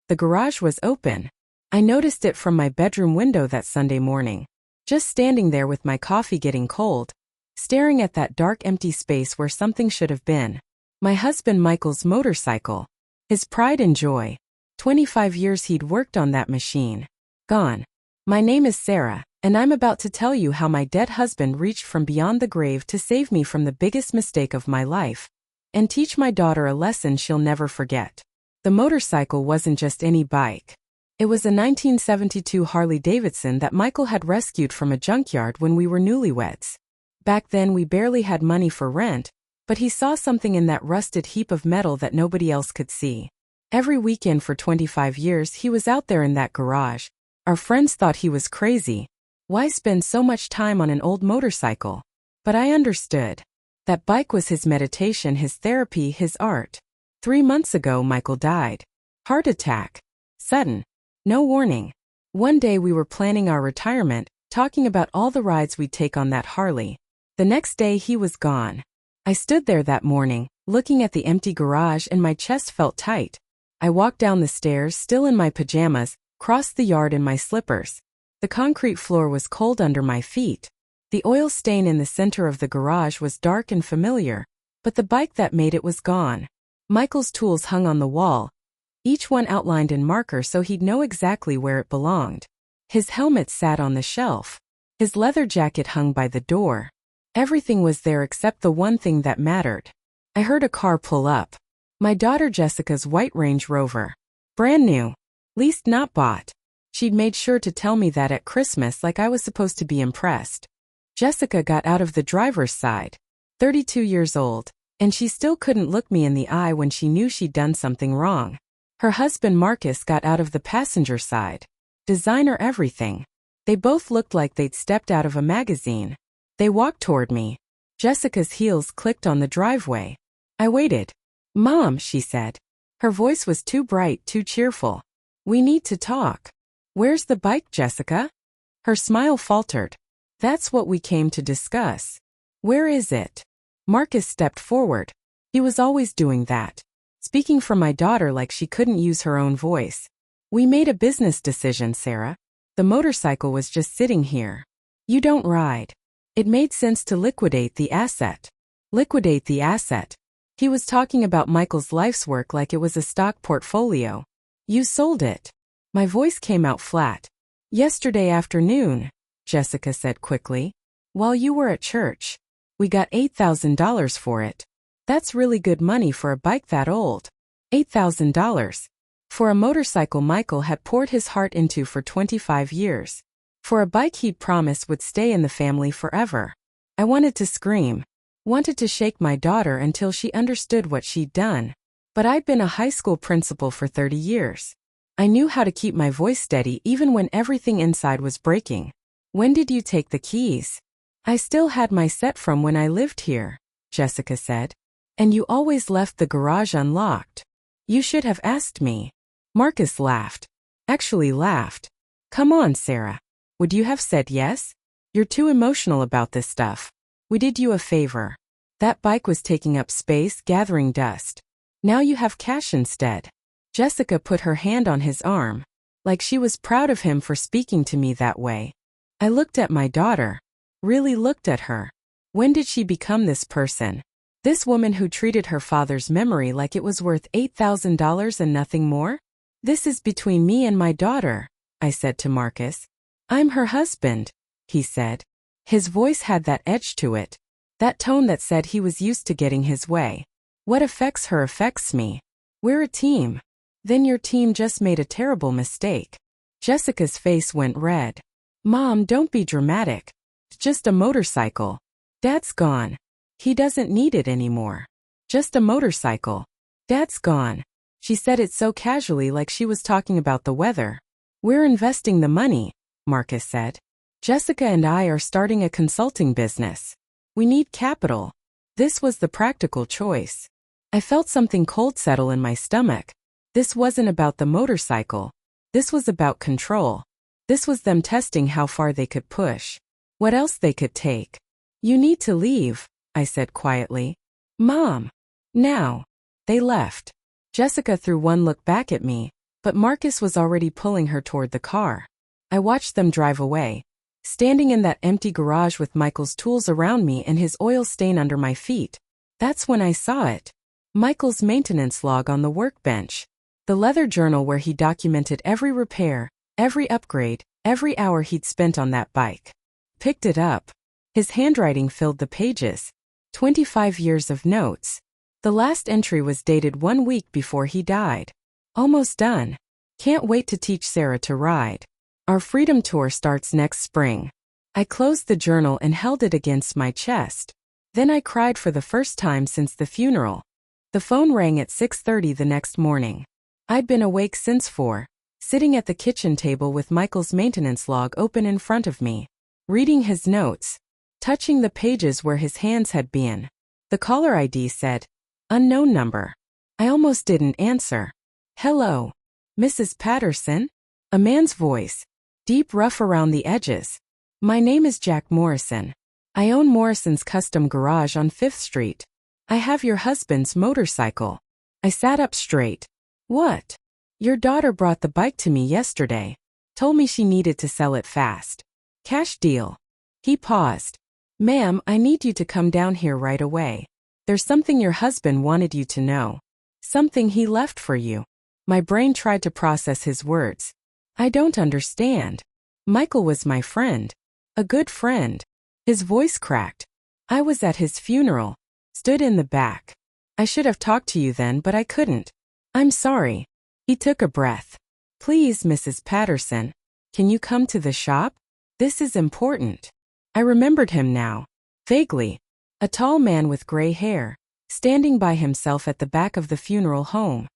The garage was open. I noticed it from my bedroom window that Sunday morning. Just standing there with my coffee getting cold, staring at that dark empty space where something should have been. My husband Michael's motorcycle. His pride and joy. 25 years he'd worked on that machine. Gone. My name is Sarah, and I'm about to tell you how my dead husband reached from beyond the grave to save me from the biggest mistake of my life, and teach my daughter a lesson she'll never forget. The motorcycle wasn't just any bike. It was a 1972 Harley-Davidson that Michael had rescued from a junkyard when we were newlyweds. Back then we barely had money for rent, but he saw something in that rusted heap of metal that nobody else could see. Every weekend for 25 years he was out there in that garage. Our friends thought he was crazy. Why spend so much time on an old motorcycle? But I understood. That bike was his meditation, his therapy, his art. 3 months ago Michael died. Heart attack. Sudden. No warning. One day we were planning our retirement, talking about all the rides we'd take on that Harley. The next day he was gone. I stood there that morning, looking at the empty garage, and my chest felt tight. I walked down the stairs, still in my pajamas, crossed the yard in my slippers. The concrete floor was cold under my feet. The oil stain in the center of the garage was dark and familiar, but the bike that made it was gone. Michael's tools hung on the wall, each one outlined in marker so he'd know exactly where it belonged. His helmet sat on the shelf. His leather jacket hung by the door. Everything was there except the one thing that mattered. I heard a car pull up. My daughter Jessica's white Range Rover. Brand new. Leased, not bought. She'd made sure to tell me that at Christmas, like I was supposed to be impressed. Jessica got out of the driver's side. 32 years old, and she still couldn't look me in the eye when she knew she'd done something wrong. Her husband Marcus got out of the passenger side. Designer everything. They both looked like they'd stepped out of a magazine. They walked toward me. Jessica's heels clicked on the driveway. I waited. "Mom," she said. Her voice was too bright, too cheerful. "We need to talk." "Where's the bike, Jessica?" Her smile faltered. "That's what we came to discuss." "Where is it?" Marcus stepped forward. He was always doing that, speaking for my daughter like she couldn't use her own voice. "We made a business decision, Sarah. The motorcycle was just sitting here. You don't ride. It made sense to liquidate the asset." Liquidate the asset. He was talking about Michael's life's work like it was a stock portfolio. "You sold it." My voice came out flat. "Yesterday afternoon," Jessica said quickly. "While you were at church. We got $8,000 for it. That's really good money for a bike that old." $8,000. For a motorcycle Michael had poured his heart into for 25 years. For a bike he'd promised would stay in the family forever. I wanted to scream. Wanted to shake my daughter until she understood what she'd done. But I'd been a high school principal for 30 years. I knew how to keep my voice steady even when everything inside was breaking. "When did you take the keys?" "I still had my set from when I lived here," Jessica said. "And you always left the garage unlocked. You should have asked me." Marcus laughed. Actually laughed. "Come on, Sarah. Would you have said yes? You're too emotional about this stuff. We did you a favor. That bike was taking up space, gathering dust. Now you have cash instead." Jessica put her hand on his arm, like she was proud of him for speaking to me that way. I looked at my daughter. Really looked at her. When did she become this person? This woman who treated her father's memory like it was worth $8,000 and nothing more? "This is between me and my daughter," I said to Marcus. "I'm her husband," he said. His voice had that edge to it. That tone that said he was used to getting his way. "What affects her affects me. We're a team." "Then your team just made a terrible mistake." Jessica's face went red. "Mom, don't be dramatic. It's just a motorcycle. Dad's gone. He doesn't need it anymore. Just a motorcycle. Dad's gone." She said it so casually like she was talking about the weather. "We're investing the money," Marcus said. "Jessica and I are starting a consulting business. We need capital." This was the practical choice. I felt something cold settle in my stomach. This wasn't about the motorcycle. This was about control. This was them testing how far they could push. What else they could take. "You need to leave," I said quietly. "Mom." "Now." They left. Jessica threw one look back at me, but Marcus was already pulling her toward the car. I watched them drive away, standing in that empty garage with Michael's tools around me and his oil stain under my feet. That's when I saw it. Michael's maintenance log on the workbench. The leather journal where he documented every repair, every upgrade, every hour he'd spent on that bike. Picked it up. His handwriting filled the pages. 25 years of notes. The last entry was dated 1 week before he died. Almost done. Can't wait to teach Sarah to ride. Our Freedom Tour starts next spring. I closed the journal and held it against my chest. Then I cried for the first time since the funeral. The phone rang at 6:30 the next morning. I'd been awake since 4, sitting at the kitchen table with Michael's maintenance log open in front of me, reading his notes, touching the pages where his hands had been. The caller ID said, "Unknown number." I almost didn't answer. "Hello, Mrs. Patterson?" A man's voice, deep, rough around the edges. "My name is Jack Morrison. I own Morrison's Custom Garage on 5th Street. I have your husband's motorcycle." I sat up straight. "What? Your daughter brought the bike to me yesterday. Told me she needed to sell it fast. Cash deal." He paused. "Ma'am, I need you to come down here right away. There's something your husband wanted you to know. Something he left for you." My brain tried to process his words. I don't understand. Michael was my friend. A good friend. His voice cracked. I was at his funeral. Stood in the back. I should have talked to you then, but I couldn't. I'm sorry. He took a breath. "Please, Mrs. Patterson, can you come to the shop? This is important." I remembered him now. Vaguely. A tall man with gray hair, standing by himself at the back of the funeral home.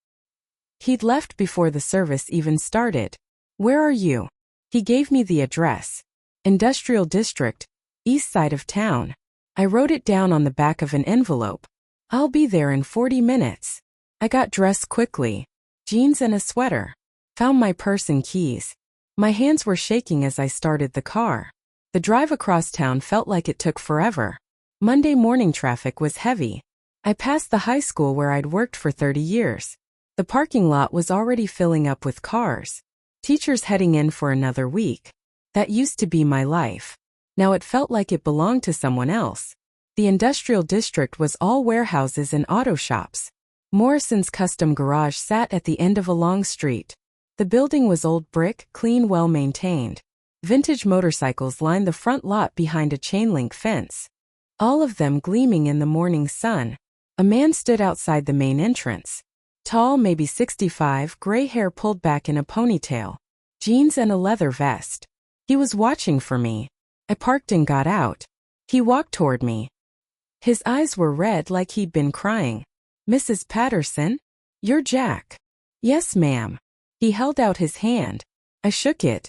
He'd left before the service even started. "Where are you?" He gave me the address. Industrial District, east side of town. I wrote it down on the back of an envelope. "I'll be there in 40 minutes. I got dressed quickly. Jeans and a sweater. Found my purse and keys. My hands were shaking as I started the car. The drive across town felt like it took forever. Monday morning traffic was heavy. I passed the high school where I'd worked for 30 years. The parking lot was already filling up with cars. Teachers heading in for another week. That used to be my life. Now it felt like it belonged to someone else. The industrial district was all warehouses and auto shops. Morrison's Custom Garage sat at the end of a long street. The building was old brick, clean, well-maintained. Vintage motorcycles lined the front lot behind a chain-link fence. All of them gleaming in the morning sun. A man stood outside the main entrance. Tall, maybe 65, gray hair pulled back in a ponytail. Jeans and a leather vest. He was watching for me. I parked and got out. He walked toward me. His eyes were red like he'd been crying. "Mrs. Patterson? You're Jack." "Yes, ma'am." He held out his hand. I shook it.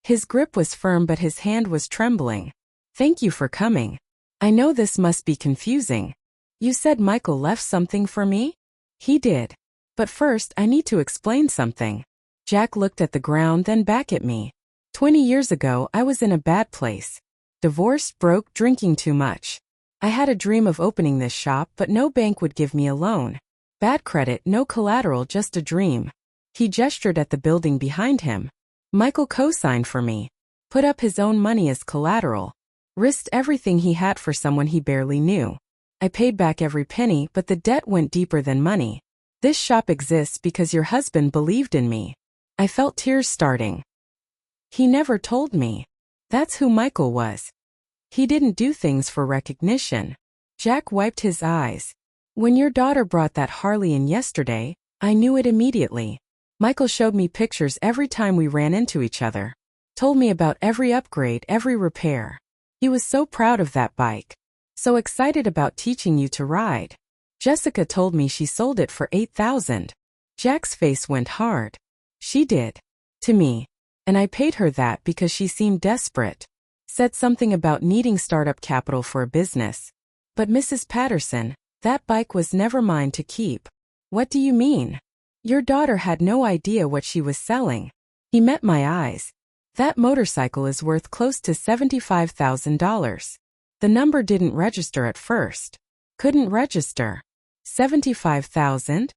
His grip was firm but his hand was trembling. "Thank you for coming. I know this must be confusing. You said Michael left something for me?" "He did. But first I need to explain something." Jack looked at the ground, then back at me. 20 years ago, I was in a bad place. Divorced, broke, drinking too much. I had a dream of opening this shop, but no bank would give me a loan. Bad credit, no collateral, just a dream. He gestured at the building behind him. Michael co-signed for me. Put up his own money as collateral. Risked everything he had for someone he barely knew. I paid back every penny, but the debt went deeper than money. This shop exists because your husband believed in me. I felt tears starting. He never told me. That's who Michael was. He didn't do things for recognition. Jack wiped his eyes. When your daughter brought that Harley in yesterday, I knew it immediately. Michael showed me pictures every time we ran into each other. Told me about every upgrade, every repair. He was so proud of that bike. So excited about teaching you to ride. Jessica told me she sold it for $8,000. Jack's face went hard. She did. To me. And I paid her that because she seemed desperate. Said something about needing startup capital for a business. But Mrs. Patterson, that bike was never mine to keep. What do you mean? Your daughter had no idea what she was selling. He met my eyes. That motorcycle is worth close to $75,000. The number didn't register at first. Couldn't register. $75,000?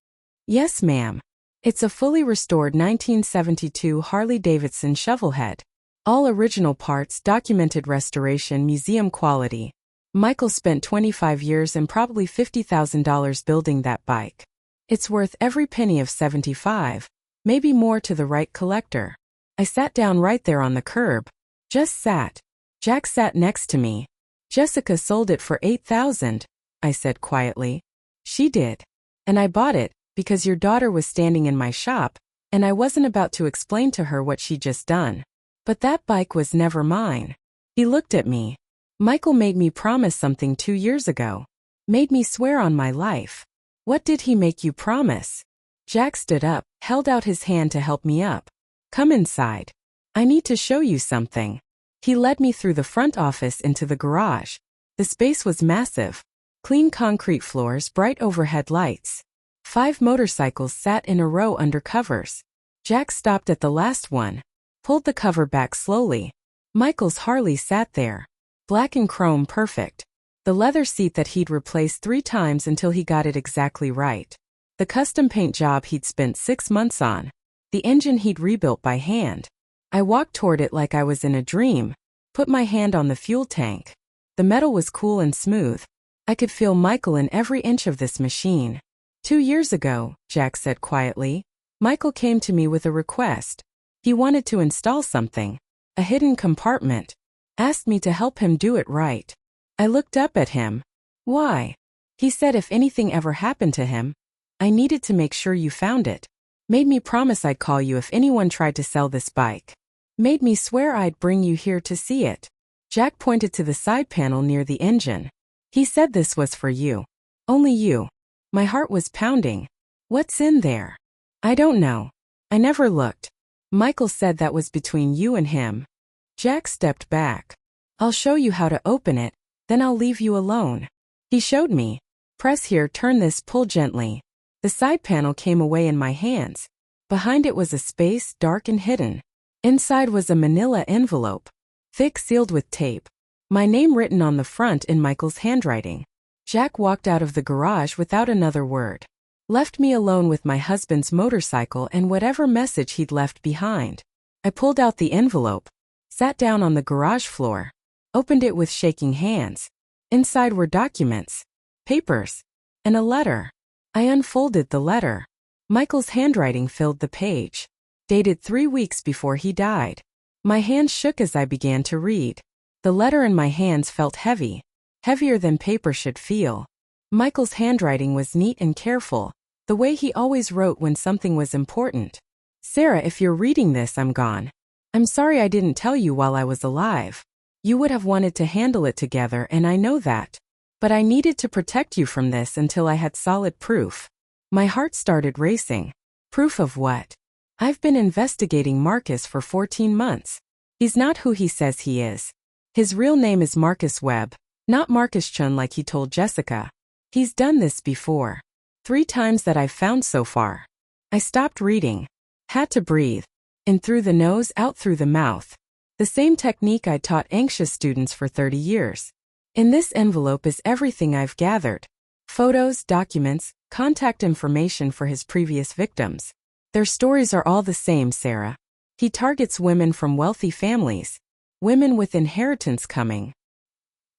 Yes, ma'am. It's a fully restored 1972 Harley-Davidson shovelhead. All original parts, documented restoration, museum quality. Michael spent 25 years and probably $50,000 building that bike. It's worth every penny of 75, maybe more to the right collector. I sat down right there on the curb. Just sat. Jack sat next to me. Jessica sold it for $8,000, I said quietly. She did. And I bought it, because your daughter was standing in my shop, and I wasn't about to explain to her what she'd just done. But that bike was never mine. He looked at me. Michael made me promise something 2 years ago. Made me swear on my life. What did he make you promise? Jack stood up, held out his hand to help me up. Come inside. I need to show you something. He led me through the front office into the garage. The space was massive. Clean concrete floors, bright overhead lights. 5 motorcycles sat in a row under covers. Jack stopped at the last one. Pulled the cover back slowly. Michael's Harley sat there. Black and chrome perfect. The leather seat that he'd replaced 3 times until he got it exactly right. The custom paint job he'd spent 6 months on. The engine he'd rebuilt by hand. I walked toward it like I was in a dream. Put my hand on the fuel tank. The metal was cool and smooth. I could feel Michael in every inch of this machine. 2 years ago, Jack said quietly, Michael came to me with a request. He wanted to install something. A hidden compartment. Asked me to help him do it right. I looked up at him. Why? He said if anything ever happened to him, I needed to make sure you found it. Made me promise I'd call you if anyone tried to sell this bike. Made me swear I'd bring you here to see it. Jack pointed to the side panel near the engine. He said this was for you. Only you. My heart was pounding. What's in there? I don't know. I never looked. Michael said that was between you and him. Jack stepped back. I'll show you how to open it, then I'll leave you alone. He showed me. Press here, turn this, pull gently. The side panel came away in my hands. Behind it was a space, dark and hidden. Inside was a manila envelope. Thick, sealed with tape. My name written on the front in Michael's handwriting. Jack walked out of the garage without another word. Left me alone with my husband's motorcycle and whatever message he'd left behind. I pulled out the envelope. Sat down on the garage floor. Opened it with shaking hands. Inside were documents. Papers. And a letter. I unfolded the letter. Michael's handwriting filled the page. Dated 3 weeks before he died. My hands shook as I began to read. The letter in my hands felt heavy. Heavier than paper should feel. Michael's handwriting was neat and careful, the way he always wrote when something was important. Sarah, if you're reading this, I'm gone. I'm sorry I didn't tell you while I was alive. You would have wanted to handle it together and I know that. But I needed to protect you from this until I had solid proof. My heart started racing. Proof of what? I've been investigating Marcus for 14 months. He's not who he says he is. His real name is Marcus Webb, not Marcus Chun like he told Jessica. He's done this before. 3 times that I've found so far. I stopped reading. Had to breathe. In through the nose, out through the mouth. The same technique I taught anxious students for 30 years. In this envelope is everything I've gathered. Photos, documents, contact information for his previous victims. Their stories are all the same, Sarah. He targets women from wealthy families. Women with inheritance coming.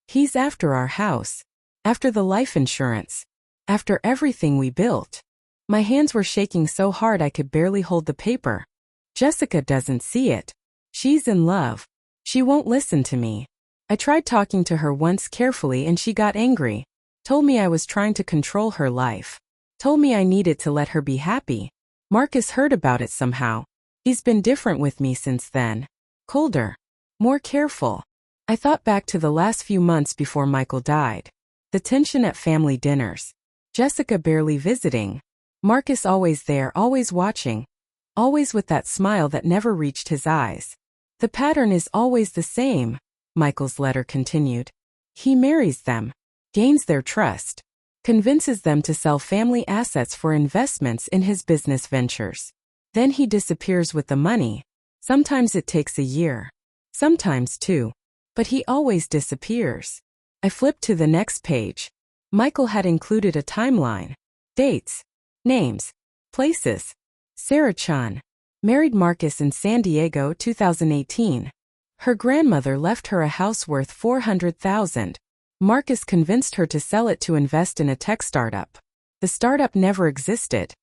He's after our house. After the life insurance. After everything we built. My hands were shaking so hard I could barely hold the paper. Jessica doesn't see it. She's in love. She won't listen to me. I tried talking to her once carefully and she got angry. Told me I was trying to control her life. Told me I needed to let her be happy. Marcus heard about it somehow. He's been different with me since then. Colder. More careful. I thought back to the last few months before Michael died. The tension at family dinners. Jessica barely visiting. Marcus always there, always watching. Always with that smile that never reached his eyes. The pattern is always the same, Michael's letter continued. He marries them. Gains their trust. Convinces them to sell family assets for investments in his business ventures. Then he disappears with the money. Sometimes it takes a year. Sometimes 2. But he always disappears. I flipped to the next page. Michael had included a timeline. Dates. Names. Places. Sarah Chun. Married Marcus in San Diego 2018. Her grandmother left her a house worth $400,000. Marcus convinced her to sell it to invest in a tech startup. The startup never existed.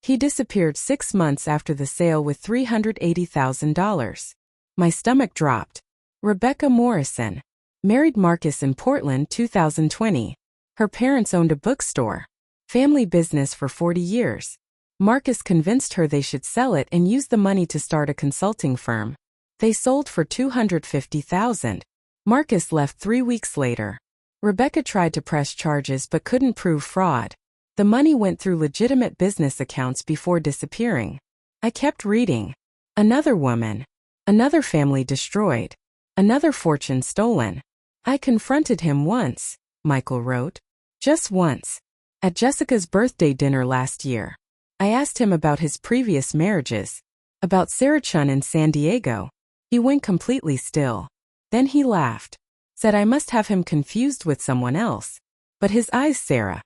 He disappeared 6 months after the sale with $380,000. My stomach dropped. Rebecca Morrison. Married Marcus in Portland 2020. Her parents owned a bookstore. Family business for 40 years. Marcus convinced her they should sell it and use the money to start a consulting firm. They sold for $250,000. Marcus left 3 weeks later. Rebecca tried to press charges but couldn't prove fraud. The money went through legitimate business accounts before disappearing. I kept reading. Another woman. Another family destroyed. Another fortune stolen. I confronted him once, Michael wrote. Just once. At Jessica's birthday dinner last year. I asked him about his previous marriages. About Sarah Chun in San Diego. He went completely still. Then he laughed. Said I must have him confused with someone else. But his eyes, Sarah.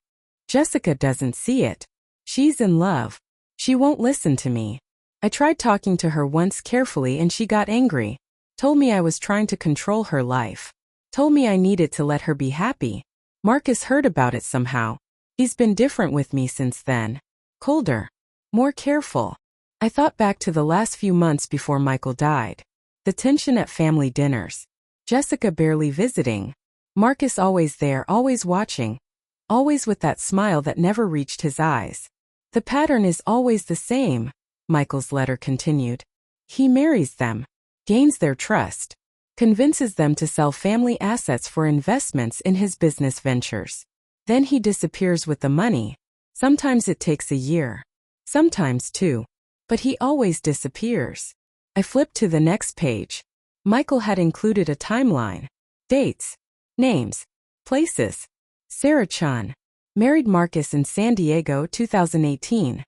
Jessica doesn't see it. She's in love. She won't listen to me. I tried talking to her once carefully and she got angry. Told me I was trying to control her life. Told me I needed to let her be happy. Marcus heard about it somehow. He's been different with me since then. Colder. More careful. I thought back to the last few months before Michael died. The tension at family dinners. Jessica barely visiting. Marcus always there, always watching. Always with that smile that never reached his eyes. The pattern is always the same, Michael's letter continued. He marries them. Gains their trust. Convinces them to sell family assets for investments in his business ventures. Then he disappears with the money. Sometimes it takes a year. Sometimes 2. But he always disappears. I flipped to the next page. Michael had included a timeline. Dates. Names. Places. Sarah Chun. Married Marcus in San Diego 2018.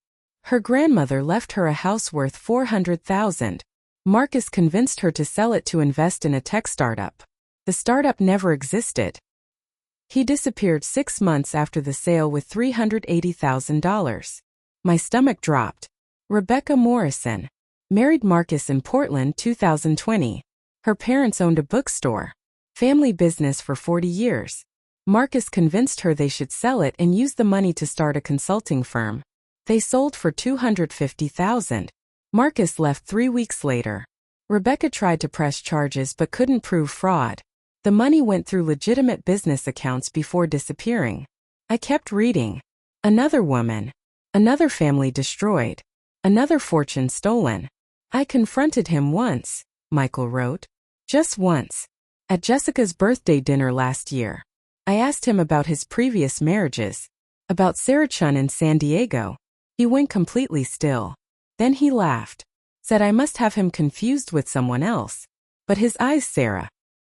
Her grandmother left her a house worth $400,000. Marcus convinced her to sell it to invest in a tech startup. The startup never existed. He disappeared 6 months after the sale with $380,000. My stomach dropped. Rebecca Morrison. Married Marcus in Portland 2020. Her parents owned a bookstore. Family business for 40 years. Marcus convinced her they should sell it and use the money to start a consulting firm. They sold for $250,000. Marcus left 3 weeks later. Rebecca tried to press charges but couldn't prove fraud. The money went through legitimate business accounts before disappearing. I kept reading. Another woman. Another family destroyed. Another fortune stolen. I confronted him once, Michael wrote. Just once. At Jessica's birthday dinner last year. I asked him about his previous marriages. About Sarah Chun in San Diego. He went completely still. Then he laughed. Said I must have him confused with someone else. But his eyes, Sarah.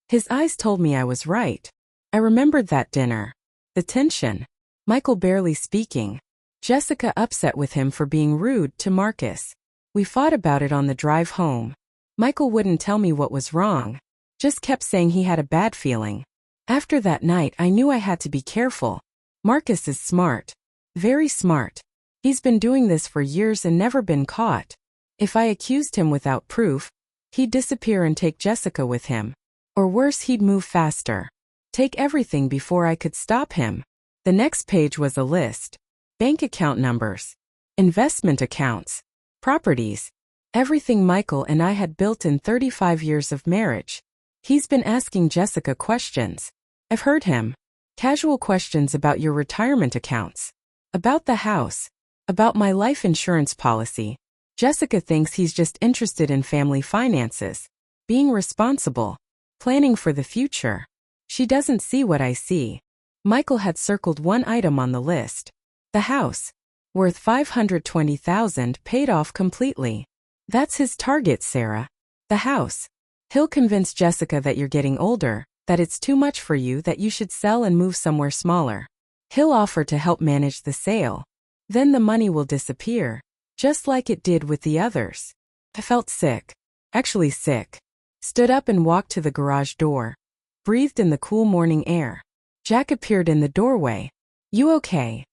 His eyes told me I was right. I remembered that dinner. The tension. Michael barely speaking. Jessica upset with him for being rude to Marcus. We fought about it on the drive home. Michael wouldn't tell me what was wrong. Just kept saying he had a bad feeling. After that night I knew I had to be careful. Marcus is smart. Very smart. He's been doing this for years and never been caught. If I accused him without proof, he'd disappear and take Jessica with him. Or worse, he'd move faster. Take everything before I could stop him. The next page was a list. Bank account numbers. Investment accounts. Properties. Everything Michael and I had built in 35 years of marriage. He's been asking Jessica questions. I've heard him. Casual questions about your retirement accounts. About the house. About my life insurance policy. Jessica thinks he's just interested in family finances. Being responsible. Planning for the future. She doesn't see what I see. Michael had circled one item on the list. The house. Worth $520,000 paid off completely. That's his target, Sarah. The house. He'll convince Jessica that you're getting older, that it's too much for you, that you should sell and move somewhere smaller. He'll offer to help manage the sale. Then the money will disappear, just like it did with the others. I felt sick. Actually sick. Stood up and walked to the garage door. Breathed in the cool morning air. Jack appeared in the doorway. You okay?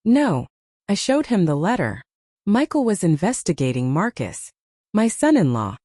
No. I showed him the letter. Michael was investigating Marcus, my son-in-law.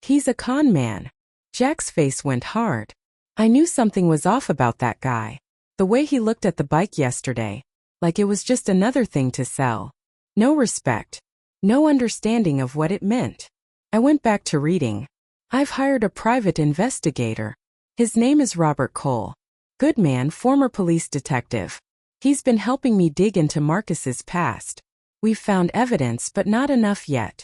He's a con man. Jack's face went hard. I knew something was off about that guy. The way he looked at the bike yesterday, like it was just another thing to sell. No respect. No understanding of what it meant. I went back to reading. I've hired a private investigator. His name is Robert Cole. Good man, former police detective. He's been helping me dig into Marcus's past. We've found evidence, but not enough yet.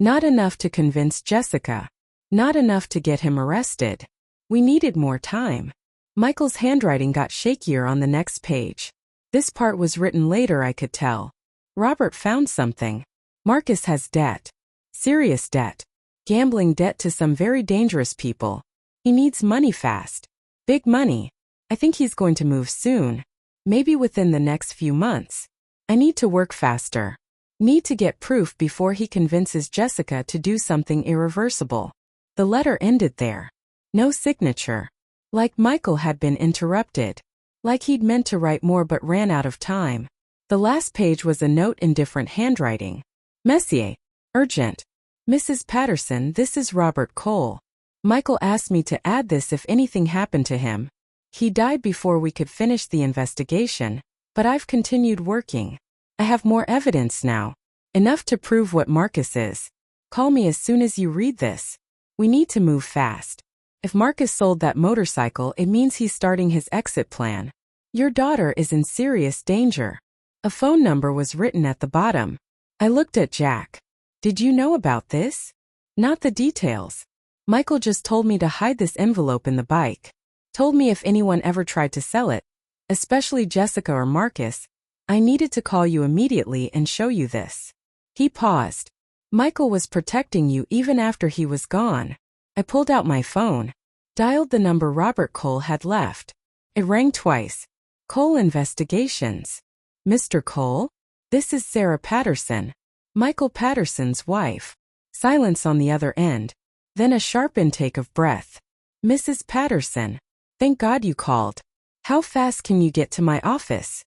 Not enough to convince Jessica. Not enough to get him arrested. We needed more time. Michael's handwriting got shakier on the next page. This part was written later, I could tell. Robert found something. Marcus has debt. Serious debt. Gambling debt to some very dangerous people. He needs money fast. Big money. I think he's going to move soon. Maybe within the next few months. I need to work faster. Need to get proof before he convinces Jessica to do something irreversible. The letter ended there. No signature. Like Michael had been interrupted. Like he'd meant to write more but ran out of time. The last page was a note in different handwriting. Messier. Urgent. Mrs. Patterson, this is Robert Cole. Michael asked me to add this if anything happened to him. He died before we could finish the investigation, but I've continued working. I have more evidence now. Enough to prove what Marcus is. Call me as soon as you read this. We need to move fast. If Marcus sold that motorcycle, it means he's starting his exit plan. Your daughter is in serious danger. A phone number was written at the bottom. I looked at Jack. Did you know about this? Not the details. Michael just told me to hide this envelope in the bike. Told me if anyone ever tried to sell it, especially Jessica or Marcus, I needed to call you immediately and show you this. He paused. Michael was protecting you even after he was gone. I pulled out my phone. Dialed the number Robert Cole had left. It rang twice. Cole Investigations. Mr. Cole? This is Sarah Patterson. Michael Patterson's wife. Silence on the other end. Then a sharp intake of breath. Mrs. Patterson. Thank God you called. How fast can you get to my office?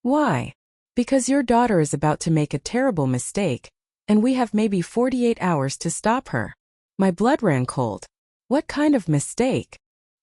Why? Because your daughter is about to make a terrible mistake, and we have maybe 48 hours to stop her. My blood ran cold. What kind of mistake?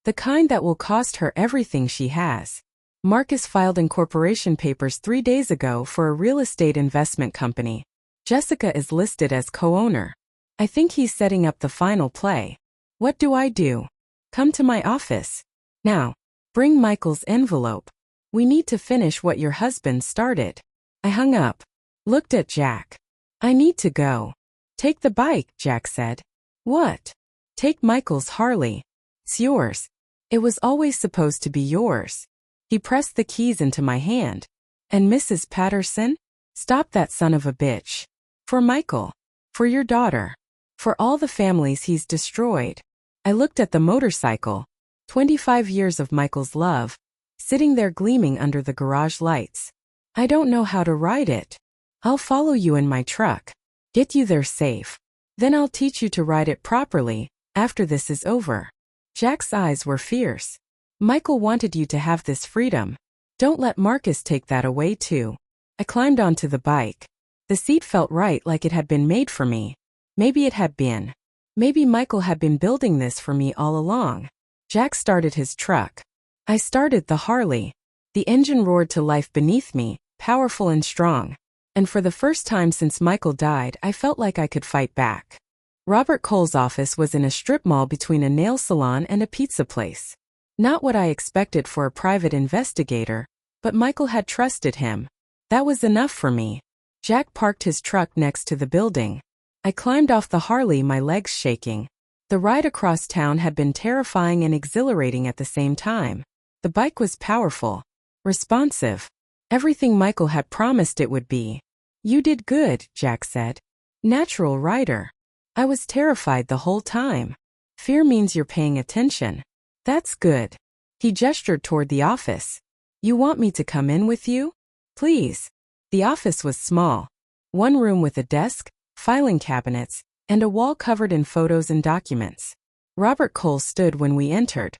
The kind that will cost her everything she has. Marcus filed incorporation papers 3 days ago for a real estate investment company. Jessica is listed as co-owner. I think he's setting up the final play. What do I do? Come to my office. Now, bring Michael's envelope. We need to finish what your husband started. I hung up. Looked at Jack. I need to go. Take the bike, Jack said. What? Take Michael's Harley. It's yours. It was always supposed to be yours. He pressed the keys into my hand. And Mrs. Patterson? Stop that son of a bitch. For Michael. For your daughter. For all the families he's destroyed. I looked at the motorcycle. 25 years of Michael's love. Sitting there gleaming under the garage lights. I don't know how to ride it. I'll follow you in my truck. Get you there safe. Then I'll teach you to ride it properly, after this is over. Jack's eyes were fierce. Michael wanted you to have this freedom. Don't let Marcus take that away too. I climbed onto the bike. The seat felt right, like it had been made for me. Maybe it had been. Maybe Michael had been building this for me all along. Jack started his truck. I started the Harley. The engine roared to life beneath me, powerful and strong. And for the first time since Michael died, I felt like I could fight back. Robert Cole's office was in a strip mall between a nail salon and a pizza place. Not what I expected for a private investigator, but Michael had trusted him. That was enough for me. Jack parked his truck next to the building. I climbed off the Harley, my legs shaking. The ride across town had been terrifying and exhilarating at the same time. The bike was powerful, responsive. Everything Michael had promised it would be. You did good, Jack said. Natural rider. I was terrified the whole time. Fear means you're paying attention. That's good. He gestured toward the office. You want me to come in with you? Please. The office was small. One room with a desk, filing cabinets, and a wall covered in photos and documents. Robert Cole stood when we entered.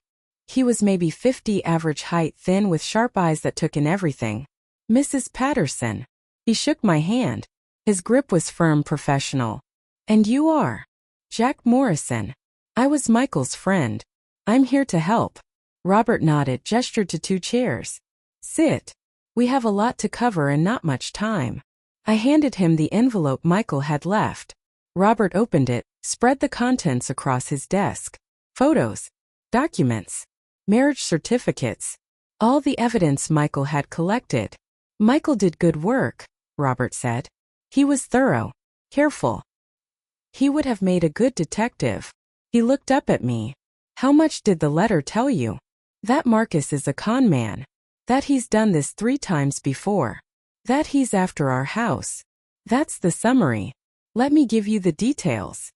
He was maybe 50, average height, thin with sharp eyes that took in everything. Mrs. Patterson. He shook my hand. His grip was firm, professional. "And you are?" "Jack Morrison. I was Michael's friend. I'm here to help." Robert nodded, gestured to 2 chairs. "Sit. We have a lot to cover and not much time." I handed him the envelope Michael had left. Robert opened it, spread the contents across his desk. Photos, documents, marriage certificates, all the evidence Michael had collected. "Michael did good work," Robert said. "He was thorough, careful. He would have made a good detective." He looked up at me. "How much did the letter tell you?" "That Marcus is a con man. That he's done this 3 times before. That he's after our house. That's the summary. Let me give you the details."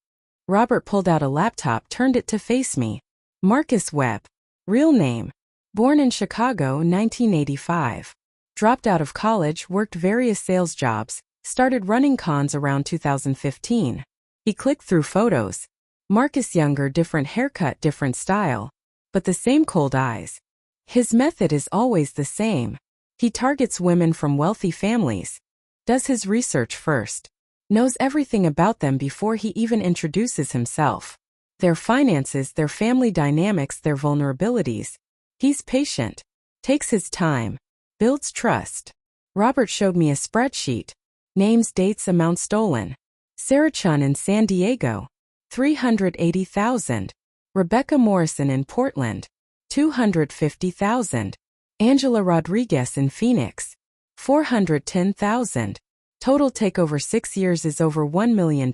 Robert pulled out a laptop, turned it to face me. Marcus Webb. Real name. Born in Chicago, 1985. Dropped out of college, worked various sales jobs, started running cons around 2015. He clicked through photos. Marcus younger, different haircut, different style. But the same cold eyes. His method is always the same. He targets women from wealthy families. Does his research first. Knows everything about them before he even introduces himself. Their finances, their family dynamics, their vulnerabilities. He's patient. Takes his time. Builds trust. Robert showed me a spreadsheet. Names, dates, amount stolen. Sarah Chun in San Diego. $380,000. Rebecca Morrison in Portland. $250,000. Angela Rodriguez in Phoenix. $410,000. Total take over 6 years is over $1 million.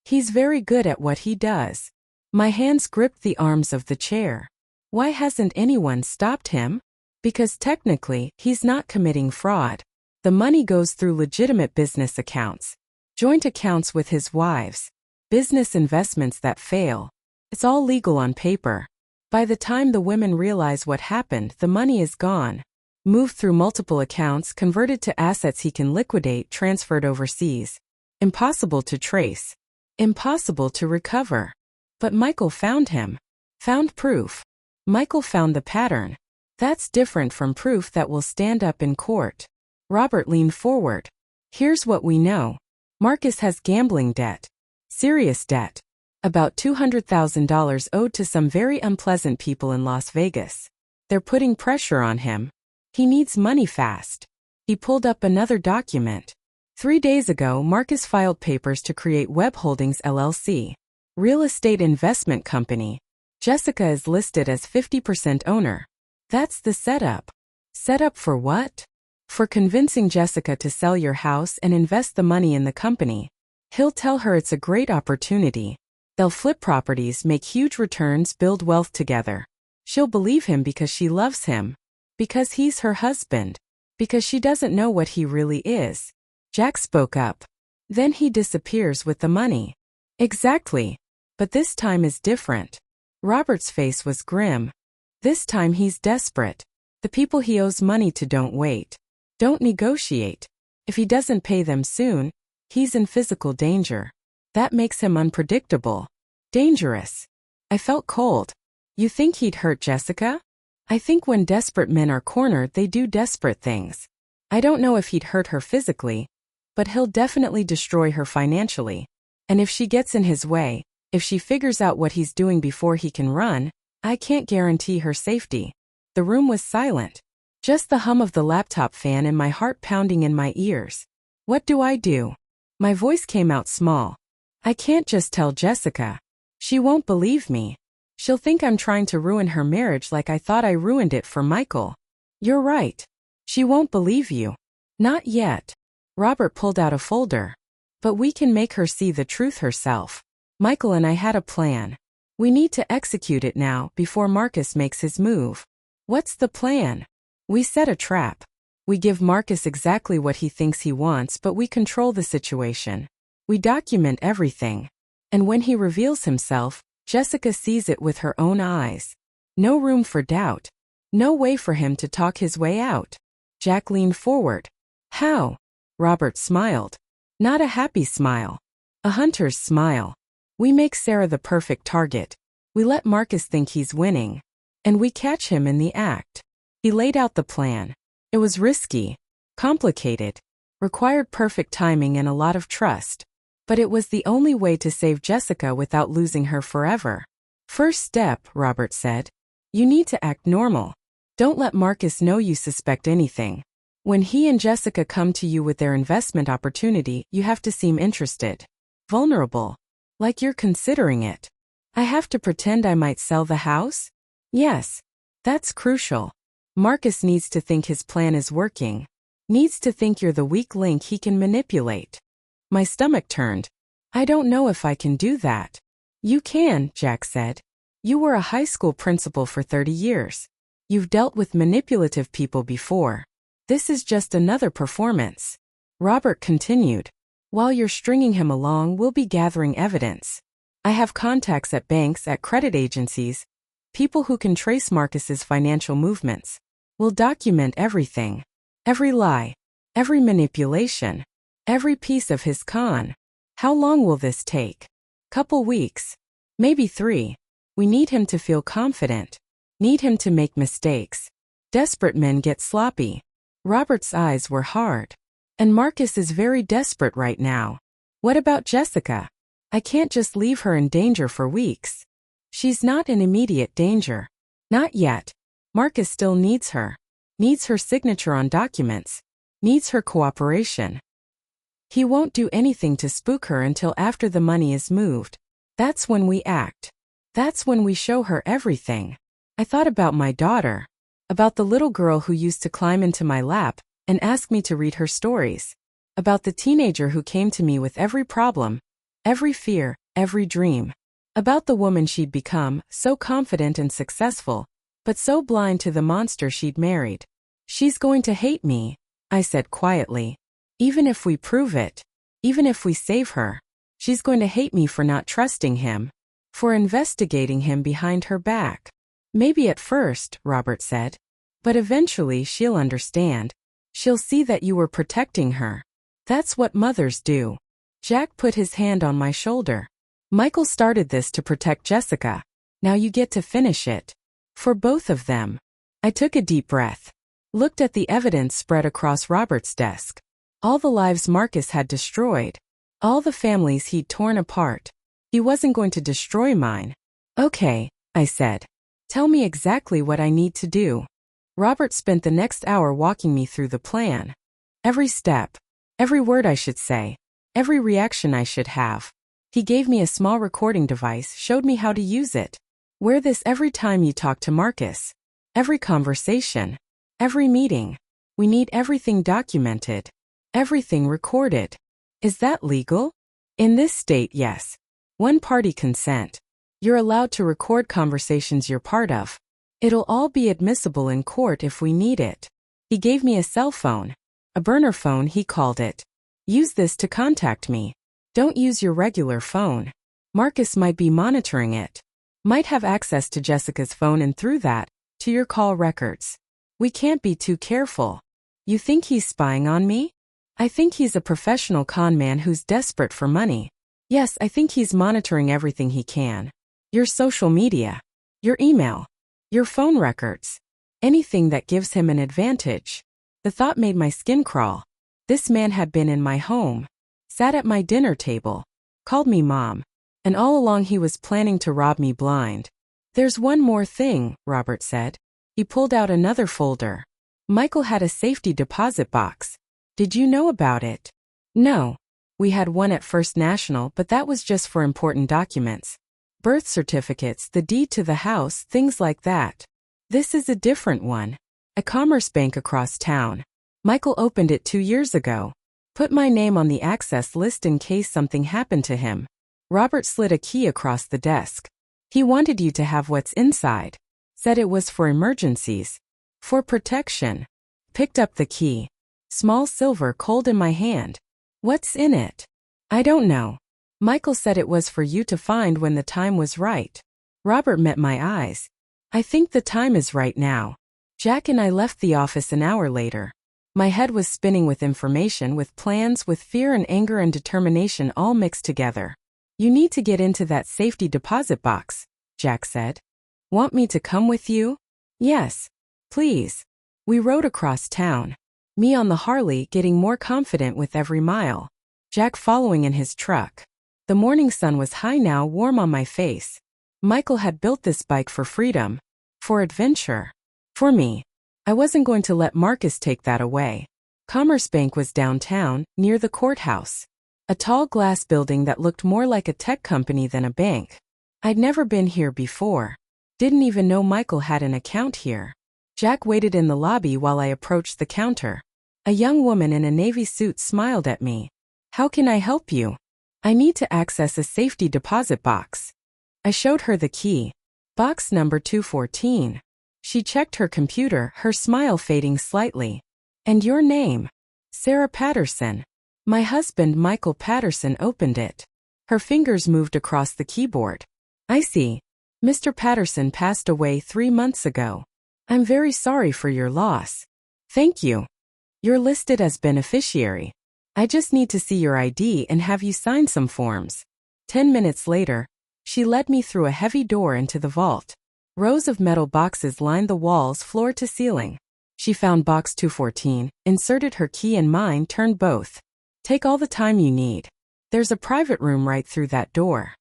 He's very good at what he does. My hands gripped the arms of the chair. Why hasn't anyone stopped him? Because technically, he's not committing fraud. The money goes through legitimate business accounts. Joint accounts with his wives. Business investments that fail. It's all legal on paper. By the time the women realize what happened, the money is gone. Moved through multiple accounts, converted to assets he can liquidate, transferred overseas. Impossible to trace. Impossible to recover. But Michael found him. Found proof. Michael found the pattern. That's different from proof that will stand up in court. Robert leaned forward. Here's what we know. Marcus has gambling debt. Serious debt. About $200,000 owed to some very unpleasant people in Las Vegas. They're putting pressure on him. He needs money fast. He pulled up another document. 3 days ago, Marcus filed papers to create Webb Holdings LLC. Real estate investment company. Jessica is listed as 50% owner. That's the setup. Setup for what? For convincing Jessica to sell your house and invest the money in the company. He'll tell her it's a great opportunity. They'll flip properties, make huge returns, build wealth together. She'll believe him because she loves him. Because he's her husband. Because she doesn't know what he really is. Jack spoke up. Then he disappears with the money. Exactly. But this time is different. Robert's face was grim. This time he's desperate. The people he owes money to don't wait. Don't negotiate. If he doesn't pay them soon, he's in physical danger. That makes him unpredictable. Dangerous. I felt cold. You think he'd hurt Jessica? I think when desperate men are cornered, they do desperate things. I don't know if he'd hurt her physically, but he'll definitely destroy her financially. And if she gets in his way, if she figures out what he's doing before he can run, I can't guarantee her safety. The room was silent. Just the hum of the laptop fan and my heart pounding in my ears. What do I do? My voice came out small. I can't just tell Jessica. She won't believe me. She'll think I'm trying to ruin her marriage like I thought I ruined it for Michael. You're right. She won't believe you. Not yet. Robert pulled out a folder. But we can make her see the truth herself. Michael and I had a plan. We need to execute it now before Marcus makes his move. What's the plan? We set a trap. We give Marcus exactly what he thinks he wants, but we control the situation. We document everything. And when he reveals himself, Jessica sees it with her own eyes. No room for doubt. No way for him to talk his way out. Jack leaned forward. How? Robert smiled. Not a happy smile. A hunter's smile. We make Sarah the perfect target. We let Marcus think he's winning. And we catch him in the act. He laid out the plan. It was risky. Complicated. Required perfect timing and a lot of trust. But it was the only way to save Jessica without losing her forever. First step, Robert said. You need to act normal. Don't let Marcus know you suspect anything. When he and Jessica come to you with their investment opportunity, you have to seem interested. Vulnerable. Like you're considering it. I have to pretend I might sell the house? Yes. That's crucial. Marcus needs to think his plan is working. Needs to think you're the weak link he can manipulate. My stomach turned. I don't know if I can do that. You can, Jack said. You were a high school principal for 30 years. You've dealt with manipulative people before. This is just another performance. Robert continued. While you're stringing him along, we'll be gathering evidence. I have contacts at banks, at credit agencies, people who can trace Marcus's financial movements. We'll document everything. Every lie. Every manipulation. Every piece of his con. How long will this take? Couple weeks. Maybe 3. We need him to feel confident. Need him to make mistakes. Desperate men get sloppy. Robert's eyes were hard. And Marcus is very desperate right now. What about Jessica? I can't just leave her in danger for weeks. She's not in immediate danger. Not yet. Marcus still needs her. Needs her signature on documents. Needs her cooperation. He won't do anything to spook her until after the money is moved. That's when we act. That's when we show her everything. I thought about my daughter. About the little girl who used to climb into my lap and ask me to read her stories. About the teenager who came to me with every problem, every fear, every dream. About the woman she'd become, so confident and successful, but so blind to the monster she'd married. She's going to hate me, I said quietly. Even if we prove it. Even if we save her. She's going to hate me for not trusting him. For investigating him behind her back. Maybe at first, Robert said. But eventually she'll understand. She'll see that you were protecting her. That's what mothers do. Jack put his hand on my shoulder. Michael started this to protect Jessica. Now you get to finish it. For both of them. I took a deep breath. Looked at the evidence spread across Robert's desk. All the lives Marcus had destroyed. All the families he'd torn apart. He wasn't going to destroy mine. Okay, I said. Tell me exactly what I need to do. Robert spent the next hour walking me through the plan. Every step. Every word I should say. Every reaction I should have. He gave me a small recording device, showed me how to use it. Wear this every time you talk to Marcus. Every conversation. Every meeting. We need everything documented. Everything recorded. Is that legal? In this state, yes. One-party consent. You're allowed to record conversations you're part of. It'll all be admissible in court if we need it. He gave me a cell phone. A burner phone, he called it. Use this to contact me. Don't use your regular phone. Marcus might be monitoring it. Might have access to Jessica's phone and through that, to your call records. We can't be too careful. You think he's spying on me? I think he's a professional con man who's desperate for money. Yes, I think he's monitoring everything he can. Your social media. Your email. Your phone records. Anything that gives him an advantage. The thought made my skin crawl. This man had been in my home. Sat at my dinner table. Called me mom. And all along he was planning to rob me blind. There's one more thing, Robert said. He pulled out another folder. Michael had a safety deposit box. Did you know about it? No. We had one at First National, but that was just for important documents. Birth certificates, the deed to the house, things like that. This is a different one. A commerce bank across town. Michael opened it 2 years ago. Put my name on the access list in case something happened to him. Robert slid a key across the desk. He wanted you to have what's inside. Said it was for emergencies. For protection. Picked up the key. Small silver cold in my hand. What's in it? I don't know. Michael said it was for you to find when the time was right. Robert met my eyes. I think the time is right now. Jack and I left the office an hour later. My head was spinning with information, with plans, with fear and anger and determination all mixed together. You need to get into that safety deposit box, Jack said. Want me to come with you? Yes. Please. We rode across town. Me on the Harley, getting more confident with every mile. Jack following in his truck. The morning sun was high now, warm on my face. Michael had built this bike for freedom. For adventure. For me. I wasn't going to let Marcus take that away. Commerce Bank was downtown, near the courthouse. A tall glass building that looked more like a tech company than a bank. I'd never been here before. Didn't even know Michael had an account here. Jack waited in the lobby while I approached the counter. A young woman in a navy suit smiled at me. How can I help you? I need to access a safety deposit box. I showed her the key. Box number 214. She checked her computer, her smile fading slightly. And your name? Sarah Patterson. My husband Michael Patterson opened it. Her fingers moved across the keyboard. I see. Mr. Patterson passed away 3 months ago. I'm very sorry for your loss. Thank you. You're listed as beneficiary. I just need to see your ID and have you sign some forms. 10 minutes later, she led me through a heavy door into the vault. Rows of metal boxes lined the walls floor to ceiling. She found box 214, inserted her key and mine, turned both. Take all the time you need. There's a private room right through that door.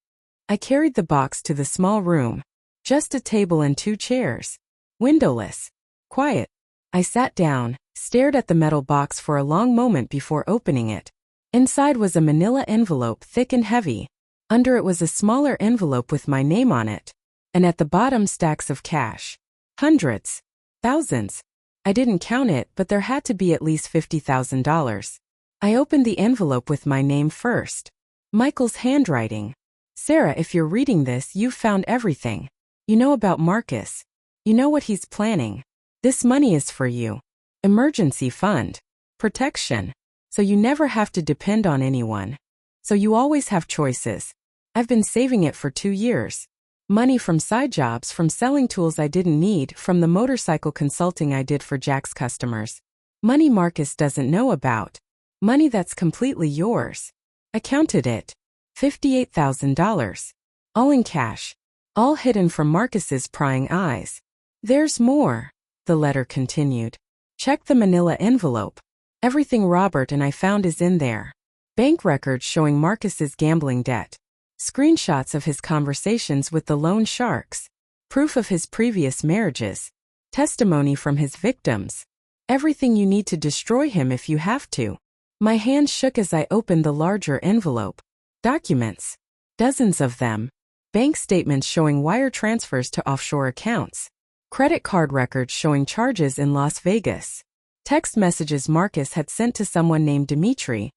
I carried the box to the small room. Just a table and 2 chairs. Windowless. Quiet. I sat down, stared at the metal box for a long moment before opening it. Inside was a manila envelope, thick and heavy. Under it was a smaller envelope with my name on it. And at the bottom, stacks of cash. Hundreds. Thousands. I didn't count it, but there had to be at least $50,000. I opened the envelope with my name first. Michael's handwriting. Sarah, if you're reading this, you've found everything. You know about Marcus. You know what he's planning. This money is for you. Emergency fund. Protection. So you never have to depend on anyone. So you always have choices. I've been saving it for 2 years. Money from side jobs, from selling tools I didn't need, from the motorcycle consulting I did for Jack's customers. Money Marcus doesn't know about. Money that's completely yours. I counted it. $58,000. All in cash. All hidden from Marcus's prying eyes. There's more, the letter continued. Check the manila envelope. Everything Robert and I found is in there. Bank records showing Marcus's gambling debt. Screenshots of his conversations with the loan sharks. Proof of his previous marriages. Testimony from his victims. Everything you need to destroy him if you have to. My hand shook as I opened the larger envelope. Documents. Dozens of them. Bank statements showing wire transfers to offshore accounts. Credit card records showing charges in Las Vegas. Text messages Marcus had sent to someone named Dimitri,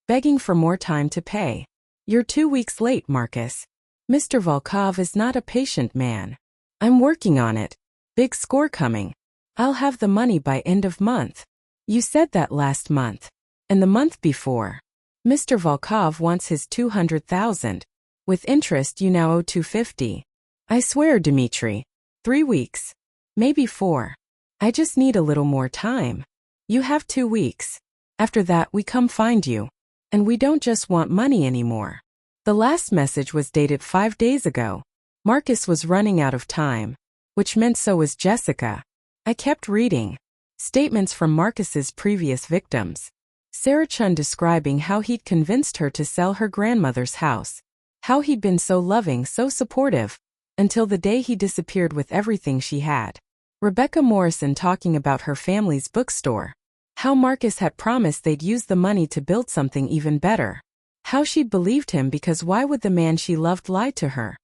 begging for more time to pay. You're 2 weeks late, Marcus. Mr. Volkov is not a patient man. I'm working on it. Big score coming. I'll have the money by end of month. You said that last month. And the month before. Mr. Volkov wants his $200,000. With interest you now owe $250. I swear, Dimitri. 3 weeks. Maybe 4. I just need a little more time. You have 2 weeks. After that we come find you. And we don't just want money anymore. The last message was dated 5 days ago. Marcus was running out of time. Which meant so was Jessica. I kept reading. Statements from Marcus's previous victims. Sarah Chun describing how he'd convinced her to sell her grandmother's house. How he'd been so loving, so supportive. Until the day he disappeared with everything she had. Rebecca Morrison talking about her family's bookstore. How Marcus had promised they'd use the money to build something even better. How she'd believed him because why would the man she loved lie to her?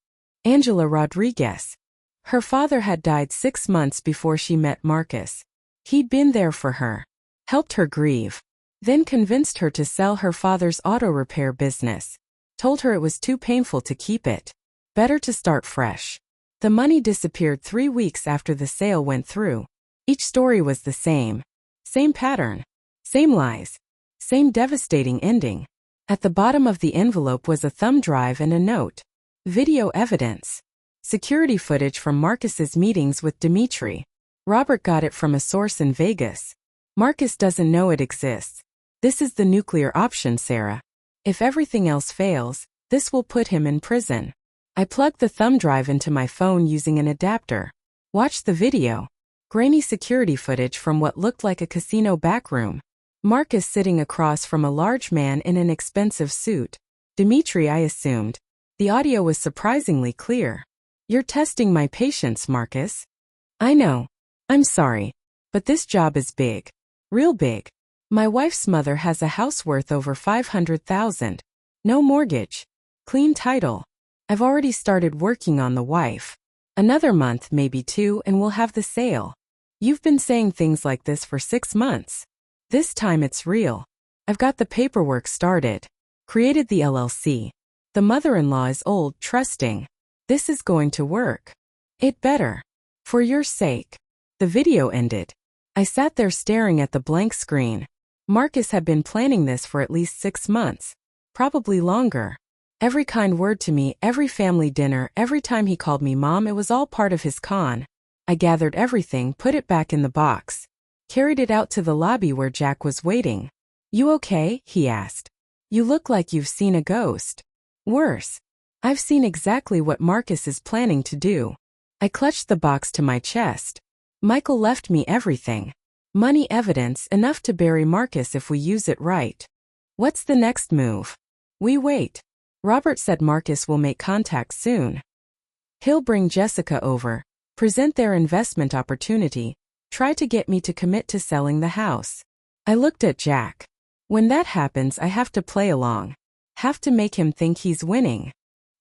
Angela Rodriguez. Her father had died 6 months before she met Marcus. He'd been there for her. Helped her grieve. Then convinced her to sell her father's auto repair business. Told her it was too painful to keep it. Better to start fresh. The money disappeared 3 weeks after the sale went through. Each story was the same. Same pattern. Same lies. Same devastating ending. At the bottom of the envelope was a thumb drive and a note. Video evidence. Security footage from Marcus's meetings with Dimitri. Robert got it from a source in Vegas. Marcus doesn't know it exists. This is the nuclear option, Sarah. If everything else fails, this will put him in prison. I plugged the thumb drive into my phone using an adapter. Watched the video. Grainy security footage from what looked like a casino backroom. Marcus sitting across from a large man in an expensive suit. Dimitri, I assumed. The audio was surprisingly clear. You're testing my patience, Marcus. I know. I'm sorry. But this job is big. Real big. My wife's mother has a house worth over $500,000. No mortgage. Clean title. I've already started working on the wife. Another month, maybe 2, and we'll have the sale. You've been saying things like this for 6 months. This time it's real. I've got the paperwork started. Created the LLC. The mother-in-law is old, trusting. This is going to work. It better. For your sake. The video ended. I sat there staring at the blank screen. Marcus had been planning this for at least 6 months. Probably longer. Every kind word to me, every family dinner, every time he called me mom, it was all part of his con. I gathered everything, put it back in the box. Carried it out to the lobby where Jack was waiting. You okay? He asked. You look like you've seen a ghost. Worse. I've seen exactly what Marcus is planning to do. I clutched the box to my chest. Michael left me everything. Money, evidence, enough to bury Marcus if we use it right. What's the next move? We wait. Robert said Marcus will make contact soon. He'll bring Jessica over, present their investment opportunity, try to get me to commit to selling the house. I looked at Jack. When that happens, I have to play along. Have to make him think he's winning.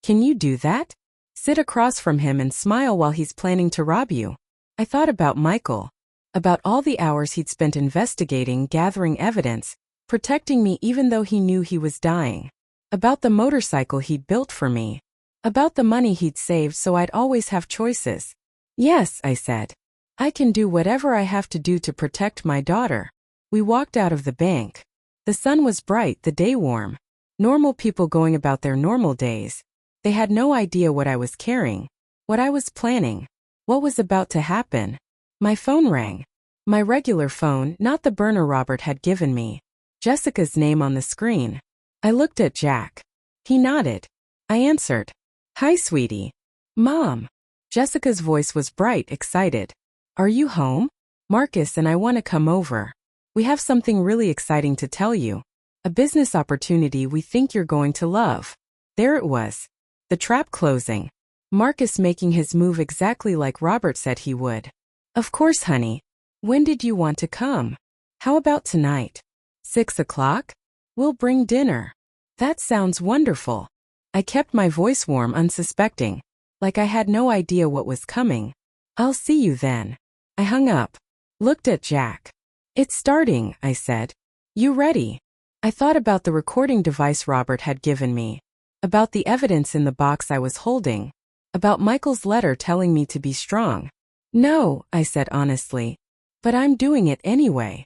Can you do that? Sit across from him and smile while he's planning to rob you. I thought about Michael. About all the hours he'd spent investigating, gathering evidence, protecting me even though he knew he was dying. About the motorcycle he'd built for me. About the money he'd saved so I'd always have choices. Yes, I said. I can do whatever I have to do to protect my daughter. We walked out of the bank. The sun was bright, the day warm. Normal people going about their normal days. They had no idea what I was carrying, what I was planning, what was about to happen. My phone rang. My regular phone, not the burner Robert had given me. Jessica's name on the screen. I looked at Jack. He nodded. I answered. Hi, sweetie. Mom. Jessica's voice was bright, excited. Are you home? Marcus and I want to come over. We have something really exciting to tell you. A business opportunity we think you're going to love. There it was. The trap closing. Marcus making his move exactly like Robert said he would. Of course, honey. When did you want to come? How about tonight? 6 o'clock? We'll bring dinner. That sounds wonderful. I kept my voice warm, unsuspecting. Like I had no idea what was coming. I'll see you then. I hung up. Looked at Jack. It's starting, I said. You ready? I thought about the recording device Robert had given me. About the evidence in the box I was holding. About Michael's letter telling me to be strong. No, I said honestly. But I'm doing it anyway.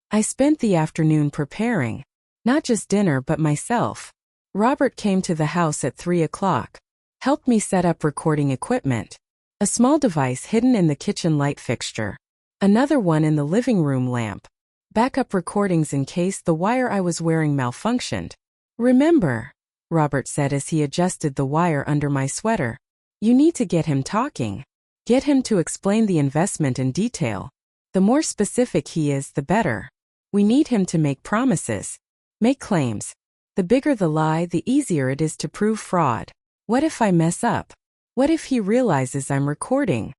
I spent the afternoon preparing. Not just dinner but myself. Robert came to the house at 3 o'clock. Helped me set up recording equipment. A small device hidden in the kitchen light fixture. Another one in the living room lamp. Backup recordings in case the wire I was wearing malfunctioned. Remember, Robert said as he adjusted the wire under my sweater. You need to get him talking. Get him to explain the investment in detail. The more specific he is, the better. We need him to make promises. Make claims. The bigger the lie, the easier it is to prove fraud. What if I mess up? What if he realizes I'm recording?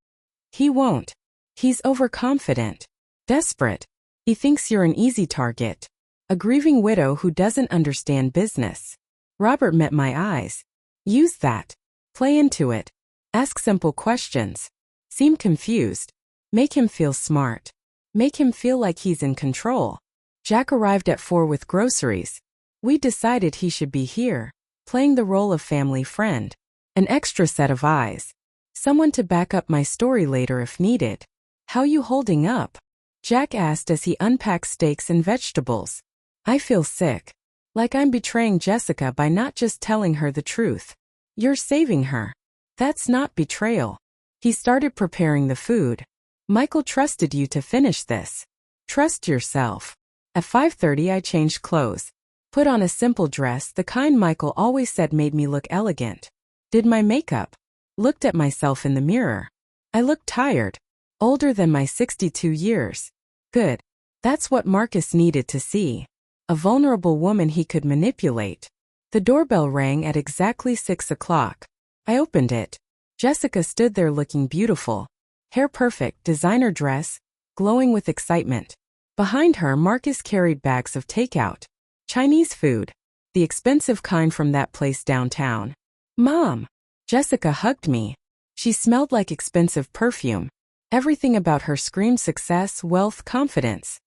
He won't. He's overconfident. Desperate. He thinks you're an easy target. A grieving widow who doesn't understand business. Robert met my eyes. Use that. Play into it. Ask simple questions. Seem confused. Make him feel smart. Make him feel like he's in control. Jack arrived at 4 with groceries. We decided he should be here, playing the role of family friend. An extra set of eyes. Someone to back up my story later if needed. How you holding up? Jack asked as he unpacked steaks and vegetables. I feel sick. Like I'm betraying Jessica by not just telling her the truth. You're saving her. That's not betrayal. He started preparing the food. Michael trusted you to finish this. Trust yourself. At 5:30 I changed clothes. Put on a simple dress, the kind Michael always said made me look elegant. Did my makeup. Looked at myself in the mirror. I looked tired. Older than my 62 years. Good. That's what Marcus needed to see. A vulnerable woman he could manipulate. The doorbell rang at exactly 6 o'clock. I opened it. Jessica stood there looking beautiful. Hair perfect, designer dress, glowing with excitement. Behind her, Marcus carried bags of takeout. Chinese food. The expensive kind from that place downtown. Mom! Jessica hugged me. She smelled like expensive perfume. Everything about her screamed success, wealth, confidence.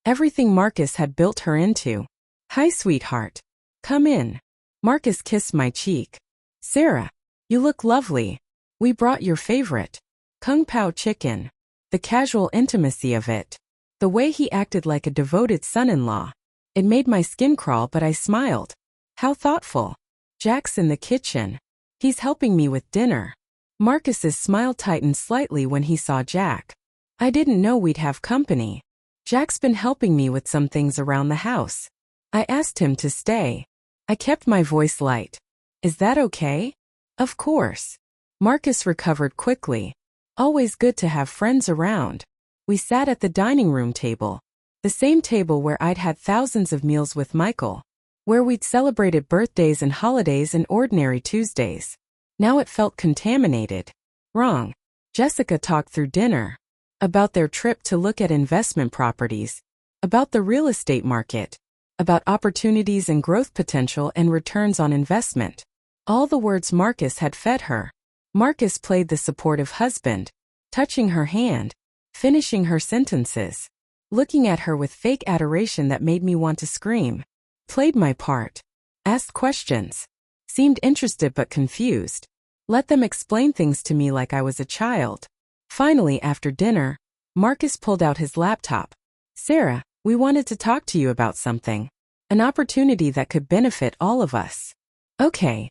Everything Marcus had built her into. Hi, sweetheart. Come in. Marcus kissed my cheek. Sarah, you look lovely. We brought your favorite. Kung Pao chicken. The casual intimacy of it. The way he acted like a devoted son-in-law. It made my skin crawl, but I smiled. How thoughtful. Jack's in the kitchen. He's helping me with dinner. Marcus's smile tightened slightly when he saw Jack. I didn't know we'd have company. Jack's been helping me with some things around the house. I asked him to stay. I kept my voice light. Is that okay? Of course. Marcus recovered quickly. Always good to have friends around. We sat at the dining room table. The same table where I'd had thousands of meals with Michael. Where we'd celebrated birthdays and holidays and ordinary Tuesdays. Now it felt contaminated. Wrong. Jessica talked through dinner. About their trip to look at investment properties. About the real estate market. About opportunities and growth potential and returns on investment. All the words Marcus had fed her. Marcus played the supportive husband. Touching her hand. Finishing her sentences. Looking at her with fake adoration that made me want to scream. Played my part. Asked questions. Seemed interested but confused. Let them explain things to me like I was a child. Finally, after dinner, Marcus pulled out his laptop. Sarah, we wanted to talk to you about something. An opportunity that could benefit all of us. Okay.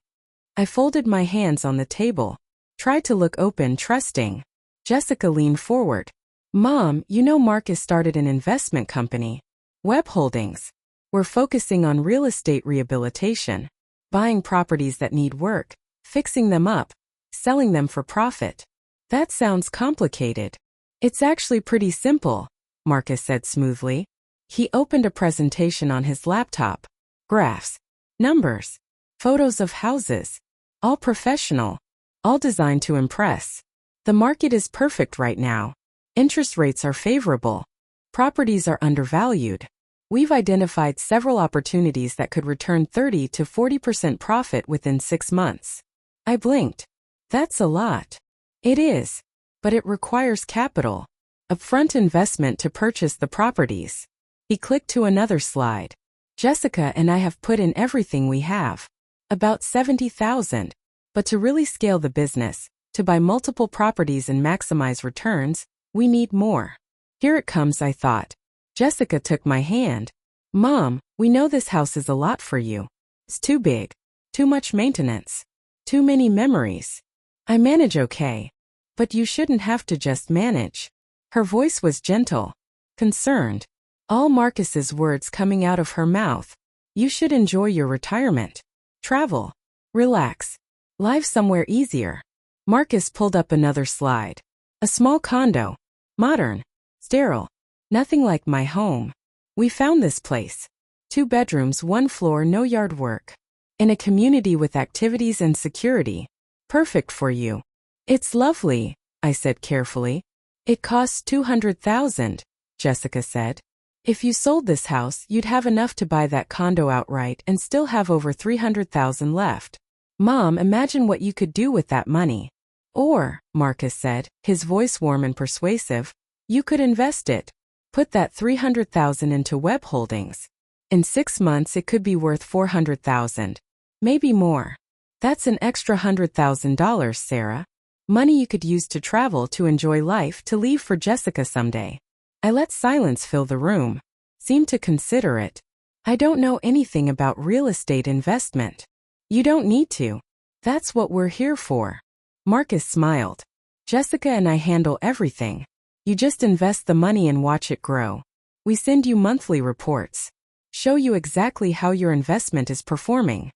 I folded my hands on the table. Tried to look open, trusting. Jessica leaned forward. Mom, you know Marcus started an investment company. Web Holdings. We're focusing on real estate rehabilitation. Buying properties that need work, fixing them up, selling them for profit. That sounds complicated. It's actually pretty simple, Marcus said smoothly. He opened a presentation on his laptop. Graphs, numbers, photos of houses. All professional. All designed to impress. The market is perfect right now. Interest rates are favorable. Properties are undervalued. We've identified several opportunities that could return 30 to 40% profit within 6 months. I blinked. That's a lot. It is. But it requires capital. Upfront investment to purchase the properties. He clicked to another slide. Jessica and I have put in everything we have. About 70,000. But to really scale the business, to buy multiple properties and maximize returns, we need more. Here it comes, I thought. Jessica took my hand. Mom, we know this house is a lot for you. It's too big. Too much maintenance. Too many memories. I manage okay. But you shouldn't have to just manage. Her voice was gentle. Concerned. All Marcus's words coming out of her mouth. You should enjoy your retirement. Travel. Relax. Live somewhere easier. Marcus pulled up another slide. A small condo. Modern. Sterile. Nothing like my home. We found this place. 2 bedrooms, 1 floor, no yard work. In a community with activities and security. Perfect for you. It's lovely, I said carefully. It costs $200,000, Jessica said. If you sold this house, you'd have enough to buy that condo outright and still have over $300,000 left. Mom, imagine what you could do with that money. Or, Marcus said, his voice warm and persuasive, you could invest it. Put that $300,000 into Web Holdings. In 6 months it could be worth $400,000. Maybe more. That's an extra $100,000, Sarah. Money you could use to travel, to enjoy life, to leave for Jessica someday. I let silence fill the room. Seemed to consider it. I don't know anything about real estate investment. You don't need to. That's what we're here for. Marcus smiled. Jessica and I handle everything. You just invest the money and watch it grow. We send you monthly reports. Show you exactly how your investment is performing.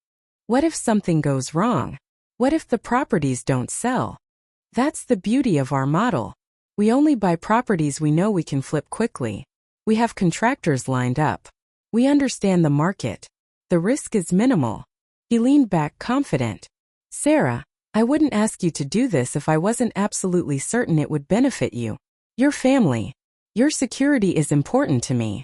What if something goes wrong? What if the properties don't sell? That's the beauty of our model. We only buy properties we know we can flip quickly. We have contractors lined up. We understand the market. The risk is minimal. He leaned back confident. Sarah, I wouldn't ask you to do this if I wasn't absolutely certain it would benefit you. Your family. Your security is important to me.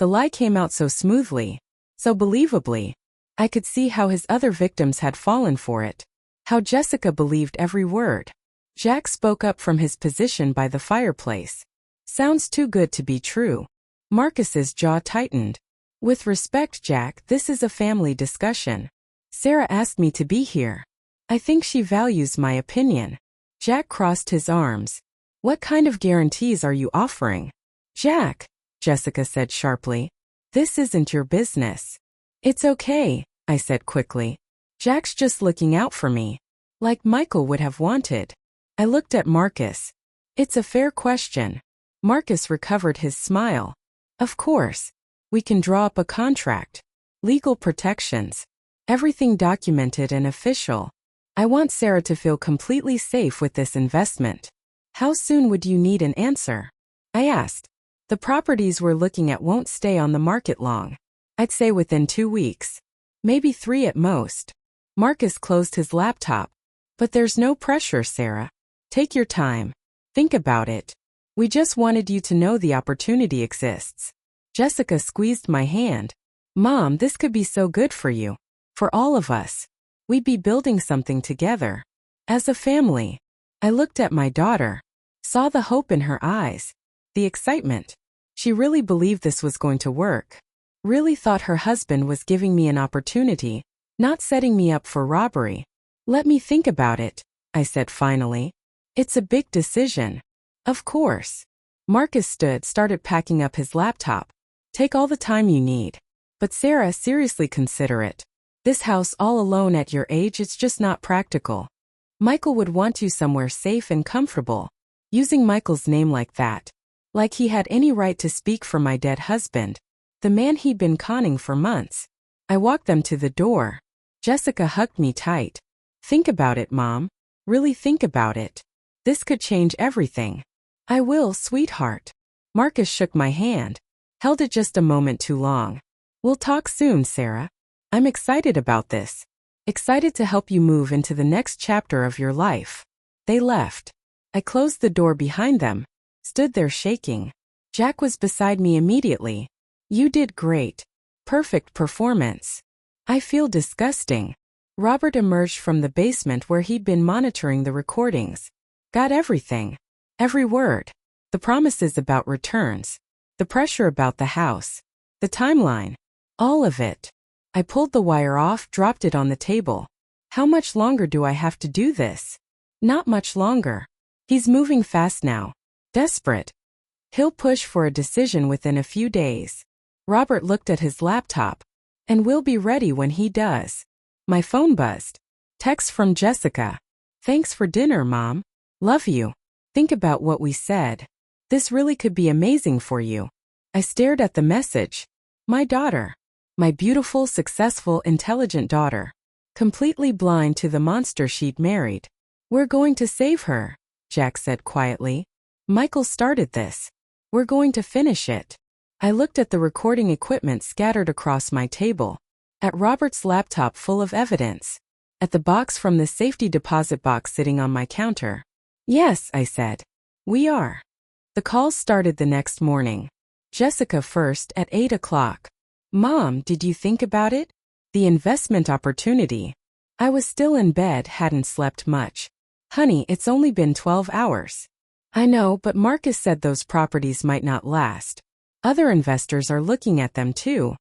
The lie came out so smoothly, so believably. I could see how his other victims had fallen for it. How Jessica believed every word. Jack spoke up from his position by the fireplace. Sounds too good to be true. Marcus's jaw tightened. With respect, Jack, this is a family discussion. Sarah asked me to be here. I think she values my opinion. Jack crossed his arms. What kind of guarantees are you offering? Jack, Jessica said sharply. This isn't your business. It's okay, I said quickly. Jack's just looking out for me. Like Michael would have wanted. I looked at Marcus. It's a fair question. Marcus recovered his smile. Of course. We can draw up a contract. Legal protections. Everything documented and official. I want Sarah to feel completely safe with this investment. How soon would you need an answer? I asked. The properties we're looking at won't stay on the market long. I'd say within 2 weeks. Maybe 3 at most. Marcus closed his laptop. But there's no pressure, Sarah. Take your time. Think about it. We just wanted you to know the opportunity exists. Jessica squeezed my hand. Mom, this could be so good for you. For all of us. We'd be building something together. As a family. I looked at my daughter. Saw the hope in her eyes. The excitement. She really believed this was going to work. Really thought her husband was giving me an opportunity, not setting me up for robbery. Let me think about it, I said finally. It's a big decision. Of course. Marcus started packing up his laptop. Take all the time you need. But Sarah, seriously consider it. This house all alone at your age, it's just not practical. Michael would want you somewhere safe and comfortable. Using Michael's name like that. Like he had any right to speak for my dead husband. The man he'd been conning for months. I walked them to the door. Jessica hugged me tight. Think about it, Mom. Really think about it. This could change everything. I will, sweetheart. Marcus shook my hand. Held it just a moment too long. We'll talk soon, Sarah. I'm excited about this. Excited to help you move into the next chapter of your life. They left. I closed the door behind them. Stood there shaking. Jack was beside me immediately. You did great. Perfect performance. I feel disgusting. Robert emerged from the basement where he'd been monitoring the recordings. Got everything. Every word. The promises about returns. The pressure about the house. The timeline. All of it. I pulled the wire off, dropped it on the table. How much longer do I have to do this? Not much longer. He's moving fast now. Desperate. He'll push for a decision within a few days. Robert looked at his laptop. And we'll be ready when he does. My phone buzzed. Text from Jessica. Thanks for dinner, Mom. Love you. Think about what we said. This really could be amazing for you. I stared at the message. My daughter. My beautiful, successful, intelligent daughter. Completely blind to the monster she'd married. We're going to save her, Jack said quietly. Michael started this. We're going to finish it. I looked at the recording equipment scattered across my table. At Robert's laptop full of evidence. At the box from the safety deposit box sitting on my counter. Yes, I said. We are. The calls started the next morning. Jessica first at 8 o'clock. Mom, did you think about it? The investment opportunity. I was still in bed, hadn't slept much. Honey, it's only been 12 hours. I know, but Marcus said those properties might not last. Other investors are looking at them too.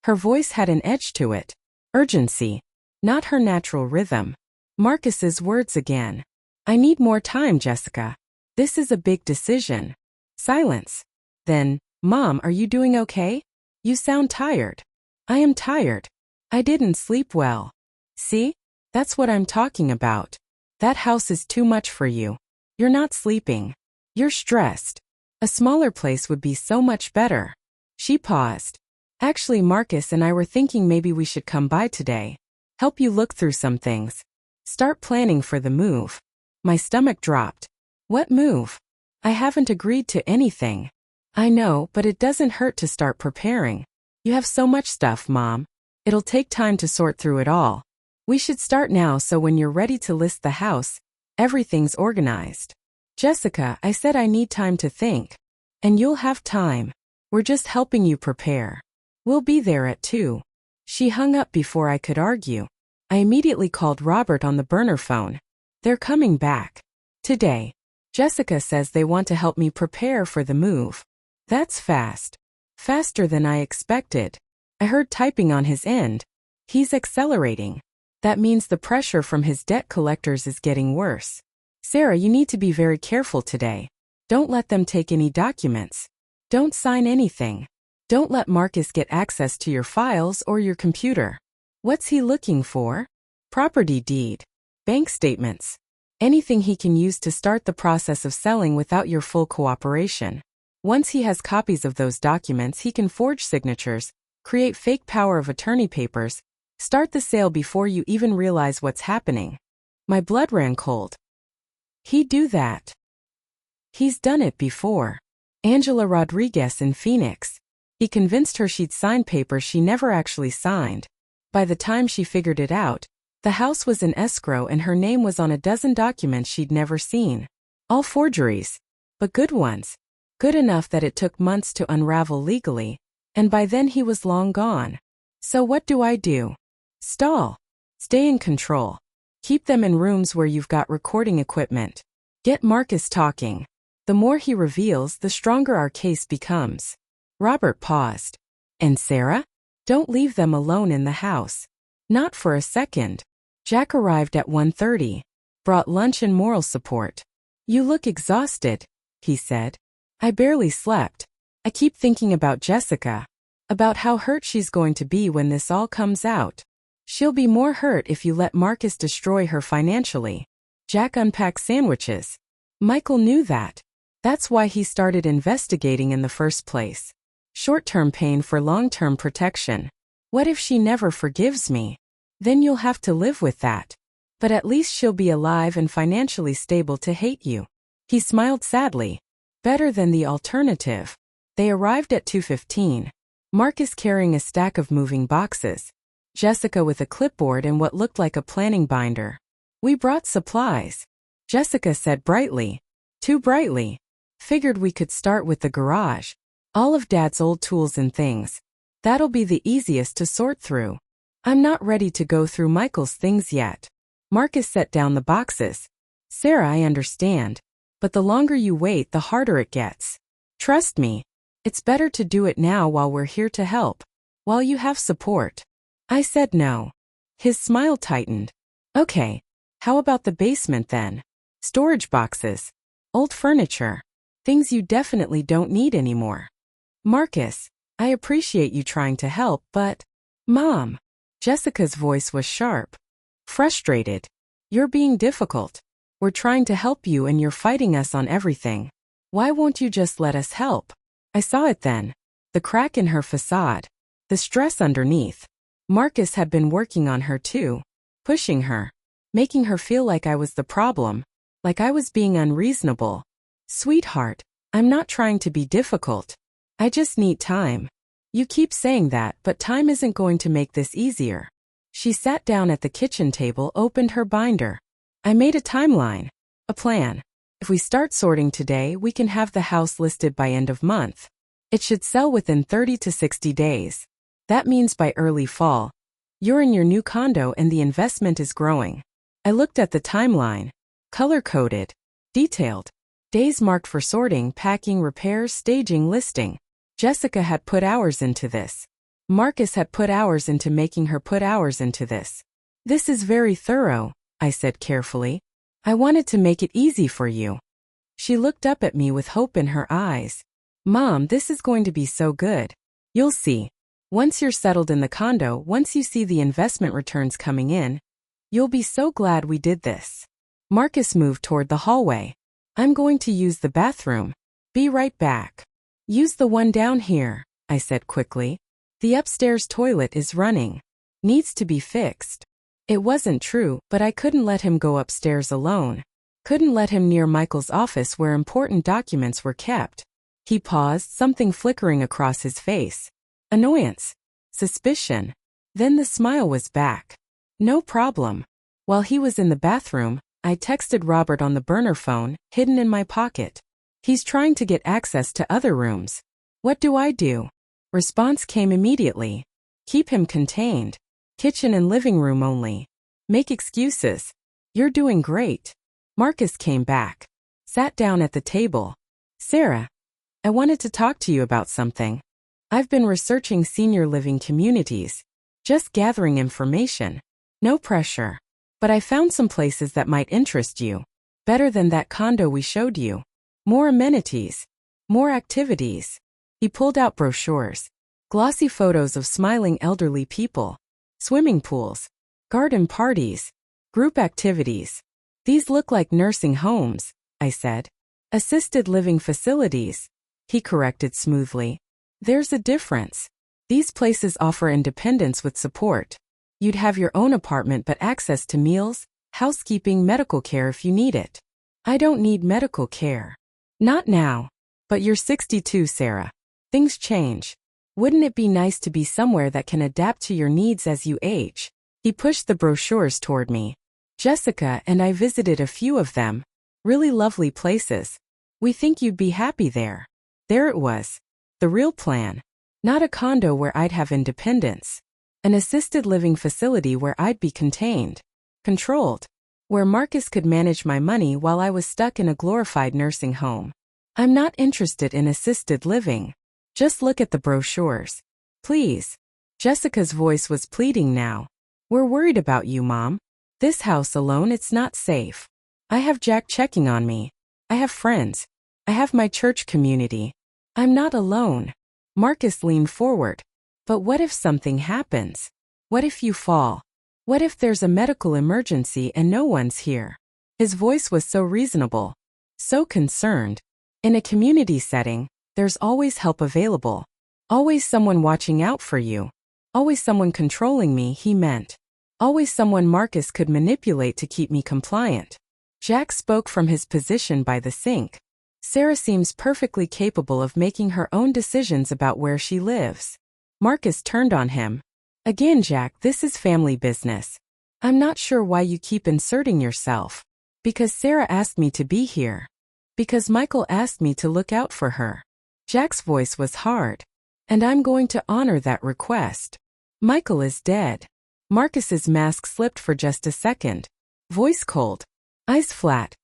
Her voice had an edge to it. Urgency. Not her natural rhythm. Marcus's words again. I need more time, Jessica. This is a big decision. Silence. Then, Mom, are you doing okay? You sound tired. I am tired. I didn't sleep well. See? That's what I'm talking about. That house is too much for you. You're not sleeping. You're stressed. A smaller place would be so much better. She paused. Actually, Marcus and I were thinking maybe we should come by today. Help you look through some things. Start planning for the move. My stomach dropped. What move? I haven't agreed to anything. I know, but it doesn't hurt to start preparing. You have so much stuff, Mom. It'll take time to sort through it all. We should start now so when you're ready to list the house, everything's organized. Jessica, I said I need time to think. And you'll have time. We're just helping you prepare. We'll be there at 2. She hung up before I could argue. I immediately called Robert on the burner phone. They're coming back. Today. Jessica says they want to help me prepare for the move. That's fast. Faster than I expected. I heard typing on his end. He's accelerating. That means the pressure from his debt collectors is getting worse. Sarah, you need to be very careful today. Don't let them take any documents. Don't sign anything. Don't let Marcus get access to your files or your computer. What's he looking for? Property deed. Bank statements. Anything he can use to start the process of selling without your full cooperation. Once he has copies of those documents, he can forge signatures, create fake power of attorney papers, start the sale before you even realize what's happening. My blood ran cold. He'd do that. He's done it before. Angela Rodriguez in Phoenix. He convinced her she'd sign papers she never actually signed. By the time she figured it out, the house was in escrow and her name was on a dozen documents she'd never seen. All forgeries. But good ones. Good enough that it took months to unravel legally, and by then he was long gone. So what do I do? Stall. Stay in control. Keep them in rooms where you've got recording equipment. Get Marcus talking. The more he reveals, the stronger our case becomes. Robert paused. And Sarah? Don't leave them alone in the house. Not for a second. Jack arrived at 1:30. Brought lunch and moral support. You look exhausted, he said. I barely slept. I keep thinking about Jessica. About how hurt she's going to be when this all comes out. She'll be more hurt if you let Marcus destroy her financially. Jack unpacked sandwiches. Michael knew that. That's why he started investigating in the first place. Short-term pain for long-term protection. What if she never forgives me? Then you'll have to live with that. But at least she'll be alive and financially stable to hate you. He smiled sadly. Better than the alternative. They arrived at 2:15. Marcus carrying a stack of moving boxes. Jessica with a clipboard and what looked like a planning binder. We brought supplies. Jessica said brightly. Too brightly. Figured we could start with the garage. All of Dad's old tools and things. That'll be the easiest to sort through. I'm not ready to go through Michael's things yet. Marcus set down the boxes. Sarah, I understand. But the longer you wait, the harder it gets. Trust me. It's better to do it now while we're here to help. While you have support. I said no. His smile tightened. Okay. How about the basement then? Storage boxes. Old furniture. Things you definitely don't need anymore. Marcus, I appreciate you trying to help, but... Mom. Jessica's voice was sharp. Frustrated. You're being difficult. We're trying to help you and you're fighting us on everything. Why won't you just let us help? I saw it then. The crack in her facade. The stress underneath. Marcus had been working on her too. Pushing her. Making her feel like I was the problem. Like I was being unreasonable. Sweetheart, I'm not trying to be difficult. I just need time. You keep saying that, but time isn't going to make this easier. She sat down at the kitchen table, opened her binder. I made a timeline. A plan. If we start sorting today, we can have the house listed by end of month. It should sell within 30 to 60 days. That means by early fall. You're in your new condo and the investment is growing. I looked at the timeline. Color-coded. Detailed. Days marked for sorting, packing, repairs, staging, listing. Jessica had put hours into this. Marcus had put hours into making her put hours into this. This is very thorough, I said carefully. I wanted to make it easy for you. She looked up at me with hope in her eyes. Mom, this is going to be so good. You'll see. Once you're settled in the condo, once you see the investment returns coming in, you'll be so glad we did this. Marcus moved toward the hallway. I'm going to use the bathroom. Be right back. Use the one down here, I said quickly. The upstairs toilet is running. Needs to be fixed. It wasn't true, but I couldn't let him go upstairs alone. Couldn't let him near Michael's office where important documents were kept. He paused, something flickering across his face. Annoyance. Suspicion. Then the smile was back. No problem. While he was in the bathroom, I texted Robert on the burner phone, hidden in my pocket. He's trying to get access to other rooms. What do I do? Response came immediately. Keep him contained. Kitchen and living room only. Make excuses. You're doing great. Marcus came back. Sat down at the table. Sarah, I wanted to talk to you about something. I've been researching senior living communities. Just gathering information. No pressure. But I found some places that might interest you. Better than that condo we showed you. More amenities. More activities. He pulled out brochures. Glossy photos of smiling elderly people. Swimming pools. Garden parties. Group activities. These look like nursing homes, I said. Assisted living facilities. He corrected smoothly. There's a difference. These places offer independence with support. You'd have your own apartment but access to meals, housekeeping, medical care if you need it. I don't need medical care. Not now. But you're 62, Sarah. Things change. Wouldn't it be nice to be somewhere that can adapt to your needs as you age? He pushed the brochures toward me. Jessica and I visited a few of them. Really lovely places. We think you'd be happy there. There it was. The real plan. Not a condo where I'd have independence. An assisted living facility where I'd be contained. Controlled. Where Marcus could manage my money while I was stuck in a glorified nursing home. I'm not interested in assisted living. Just look at the brochures. Please. Jessica's voice was pleading now. We're worried about you, Mom. This house alone, it's not safe. I have Jack checking on me. I have friends. I have my church community. I'm not alone. Marcus leaned forward. But what if something happens? What if you fall? What if there's a medical emergency and no one's here? His voice was so reasonable. So concerned. In a community setting, there's always help available. Always someone watching out for you. Always someone controlling me, he meant. Always someone Marcus could manipulate to keep me compliant. Jack spoke from his position by the sink. Sarah seems perfectly capable of making her own decisions about where she lives. Marcus turned on him. Again, Jack, this is family business. I'm not sure why you keep inserting yourself. Because Sarah asked me to be here. Because Michael asked me to look out for her. Jack's voice was hard. And I'm going to honor that request. Michael is dead. Marcus's mask slipped for just a second. Voice cold. Eyes flat.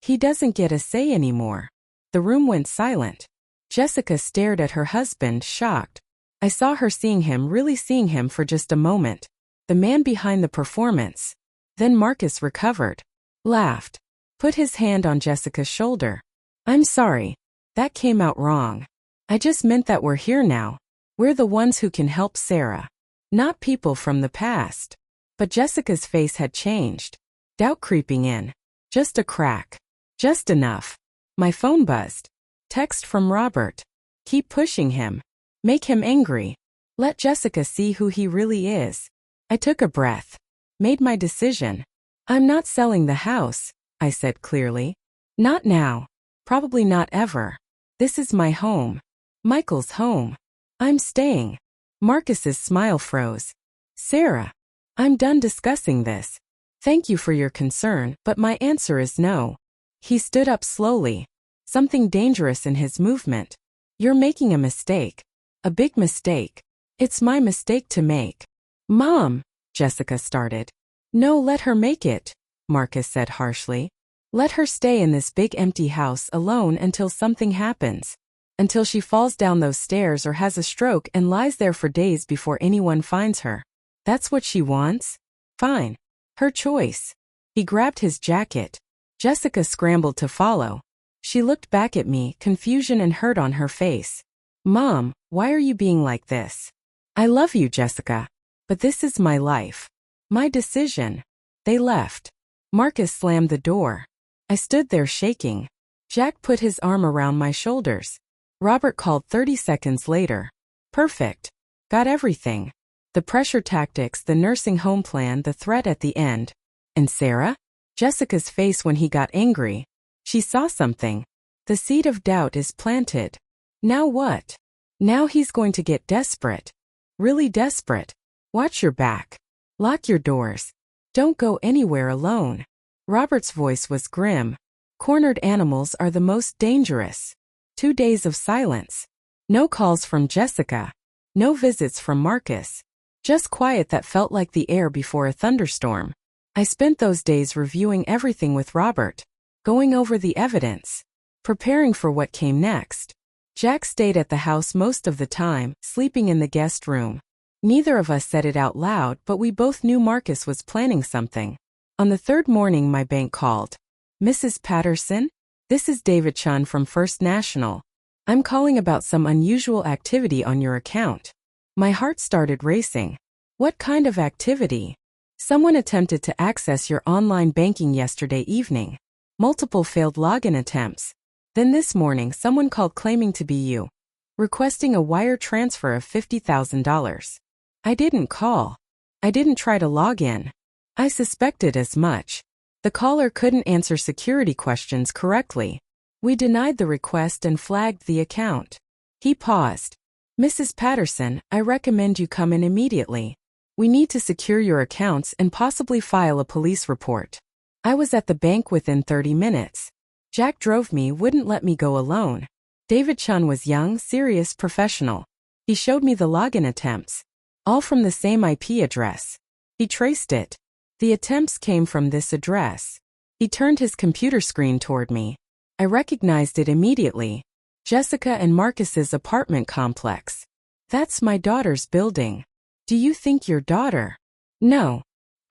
He doesn't get a say anymore. The room went silent. Jessica stared at her husband, shocked. I saw her seeing him, really seeing him for just a moment. The man behind the performance. Then Marcus recovered. Laughed. Put his hand on Jessica's shoulder. I'm sorry. That came out wrong. I just meant that we're here now. We're the ones who can help Sarah. Not people from the past. But Jessica's face had changed. Doubt creeping in. Just a crack. Just enough. My phone buzzed. Text from Robert. Keep pushing him. Make him angry. Let Jessica see who he really is. I took a breath. Made my decision. I'm not selling the house, I said clearly. Not now. Probably not ever. This is my home. Michael's home. I'm staying. Marcus's smile froze. Sarah, I'm done discussing this. Thank you for your concern, but my answer is no. He stood up slowly. Something dangerous in his movement. You're making a mistake. A big mistake. It's my mistake to make. Mom, Jessica started. No, let her make it, Marcus said harshly. Let her stay in this big empty house alone until something happens. Until she falls down those stairs or has a stroke and lies there for days before anyone finds her. That's what she wants? Fine. Her choice. He grabbed his jacket. Jessica scrambled to follow. She looked back at me, confusion and hurt on her face. Mom, why are you being like this? I love you, Jessica. But this is my life. My decision. They left. Marcus slammed the door. I stood there shaking. Jack put his arm around my shoulders. Robert called 30 seconds later. Perfect. Got everything. The pressure tactics, the nursing home plan, the threat at the end. And Sarah? Jessica's face when he got angry. She saw something. The seed of doubt is planted. Now what? Now he's going to get desperate. Really desperate. Watch your back. Lock your doors. Don't go anywhere alone. Robert's voice was grim. Cornered animals are the most dangerous. 2 days of silence. No calls from Jessica. No visits from Marcus. Just quiet that felt like the air before a thunderstorm. I spent those days reviewing everything with Robert, going over the evidence, preparing for what came next. Jack stayed at the house most of the time, sleeping in the guest room. Neither of us said it out loud, but we both knew Marcus was planning something. On the third morning, my bank called. Mrs. Patterson? This is David Chun from First National. I'm calling about some unusual activity on your account. My heart started racing. What kind of activity? Someone attempted to access your online banking yesterday evening. Multiple failed login attempts. Then this morning, someone called claiming to be you, requesting a wire transfer of $50,000. I didn't call. I didn't try to log in. I suspected as much. The caller couldn't answer security questions correctly. We denied the request and flagged the account. He paused. Mrs. Patterson, I recommend you come in immediately. We need to secure your accounts and possibly file a police report. I was at the bank within 30 minutes. Jack drove me, wouldn't let me go alone. David Chun was young, serious, professional. He showed me the login attempts. All from the same IP address. He traced it. The attempts came from this address. He turned his computer screen toward me. I recognized it immediately. Jessica and Marcus's apartment complex. That's my daughter's building. Do you think your daughter? No.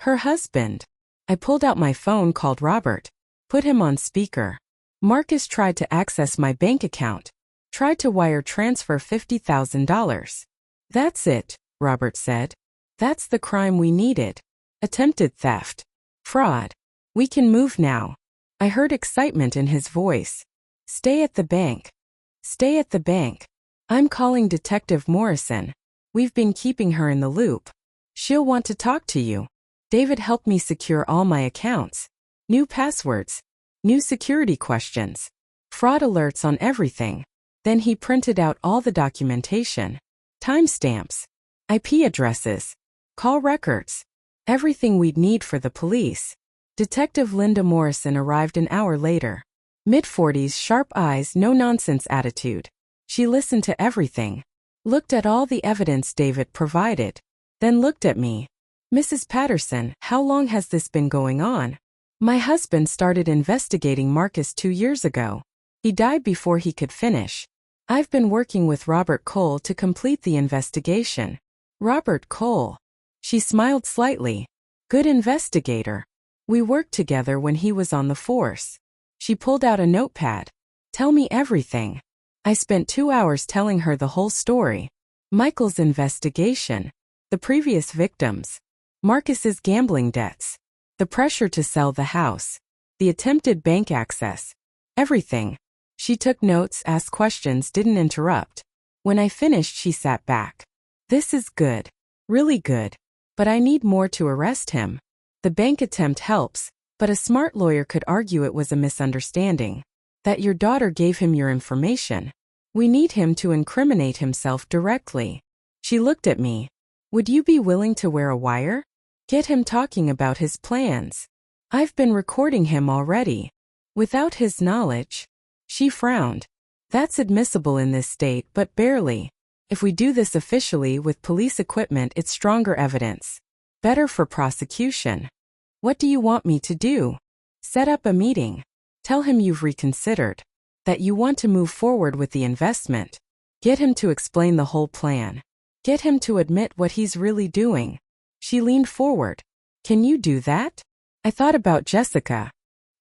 Her husband. I pulled out my phone, called Robert. Put him on speaker. Marcus tried to access my bank account. Tried to wire transfer $50,000. That's it, Robert said. That's the crime we needed. Attempted theft. Fraud. We can move now. I heard excitement in his voice. Stay at the bank. Stay at the bank. I'm calling Detective Morrison. We've been keeping her in the loop. She'll want to talk to you. David helped me secure all my accounts. New passwords. New security questions. Fraud alerts on everything. Then he printed out all the documentation. Timestamps. IP addresses. Call records. Everything we'd need for the police. Detective Linda Morrison arrived an hour later. Mid-40s, sharp eyes, no-nonsense attitude. She listened to everything. Looked at all the evidence David provided. Then looked at me. Mrs. Patterson, how long has this been going on? My husband started investigating Marcus 2 years ago. He died before he could finish. I've been working with Robert Cole to complete the investigation. Robert Cole. She smiled slightly. Good investigator. We worked together when he was on the force. She pulled out a notepad. Tell me everything. I spent 2 hours telling her the whole story. Michael's investigation. The previous victims. Marcus's gambling debts. The pressure to sell the house. The attempted bank access. Everything. She took notes, asked questions, didn't interrupt. When I finished, she sat back. This is good. Really good. But I need more to arrest him. The bank attempt helps, but a smart lawyer could argue it was a misunderstanding. That your daughter gave him your information. We need him to incriminate himself directly. She looked at me. Would you be willing to wear a wire? Get him talking about his plans. I've been recording him already. Without his knowledge. She frowned. That's admissible in this state, but barely. If we do this officially with police equipment, it's stronger evidence. Better for prosecution. What do you want me to do? Set up a meeting. Tell him you've reconsidered. That you want to move forward with the investment. Get him to explain the whole plan. Get him to admit what he's really doing. She leaned forward. Can you do that? I thought about Jessica.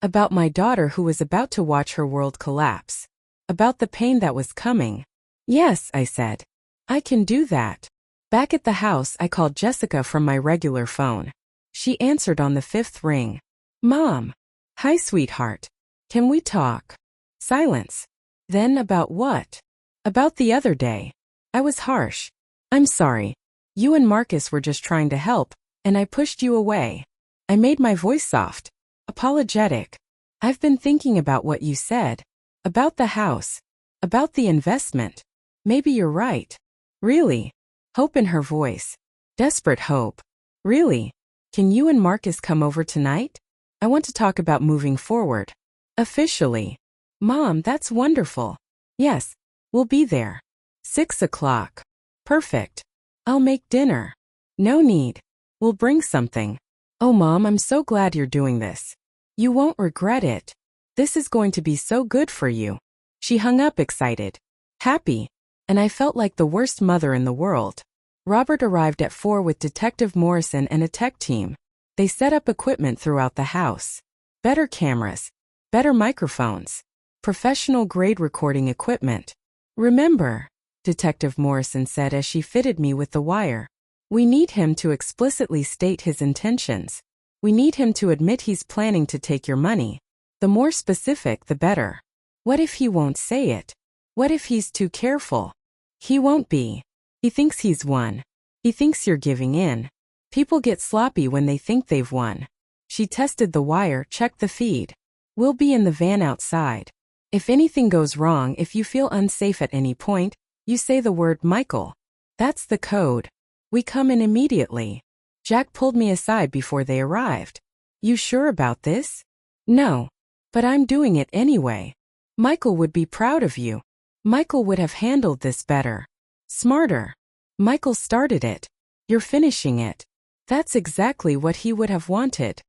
About my daughter who was about to watch her world collapse. About the pain that was coming. Yes, I said. I can do that. Back at the house, I called Jessica from my regular phone. She answered on the 5th ring. Mom. Hi, sweetheart. Can we talk? Silence. Then about what? About the other day. I was harsh. I'm sorry. You and Marcus were just trying to help, and I pushed you away. I made my voice soft. Apologetic. I've been thinking about what you said. About the house. About the investment. Maybe you're right. Really? Hope in her voice. Desperate hope. Really? Can you and Marcus come over tonight? I want to talk about moving forward. Officially. Mom, that's wonderful. Yes, we'll be there. 6 o'clock. Perfect. I'll make dinner. No need. We'll bring something. Oh, Mom, I'm so glad you're doing this. You won't regret it. This is going to be so good for you. She hung up excited. Happy. And I felt like the worst mother in the world. Robert arrived at 4 with Detective Morrison and a tech team. They set up equipment throughout the house. Better cameras. Better microphones. Professional-grade recording equipment. Remember, Detective Morrison said as she fitted me with the wire. We need him to explicitly state his intentions. We need him to admit he's planning to take your money. The more specific, the better. What if he won't say it? What if he's too careful? He won't be. He thinks he's won. He thinks you're giving in. People get sloppy when they think they've won. She tested the wire, checked the feed. We'll be in the van outside. If anything goes wrong, if you feel unsafe at any point, you say the word Michael. That's the code. We come in immediately. Jack pulled me aside before they arrived. You sure about this? No. But I'm doing it anyway. Michael would be proud of you. Michael would have handled this better. Smarter. Michael started it. You're finishing it. That's exactly what he would have wanted.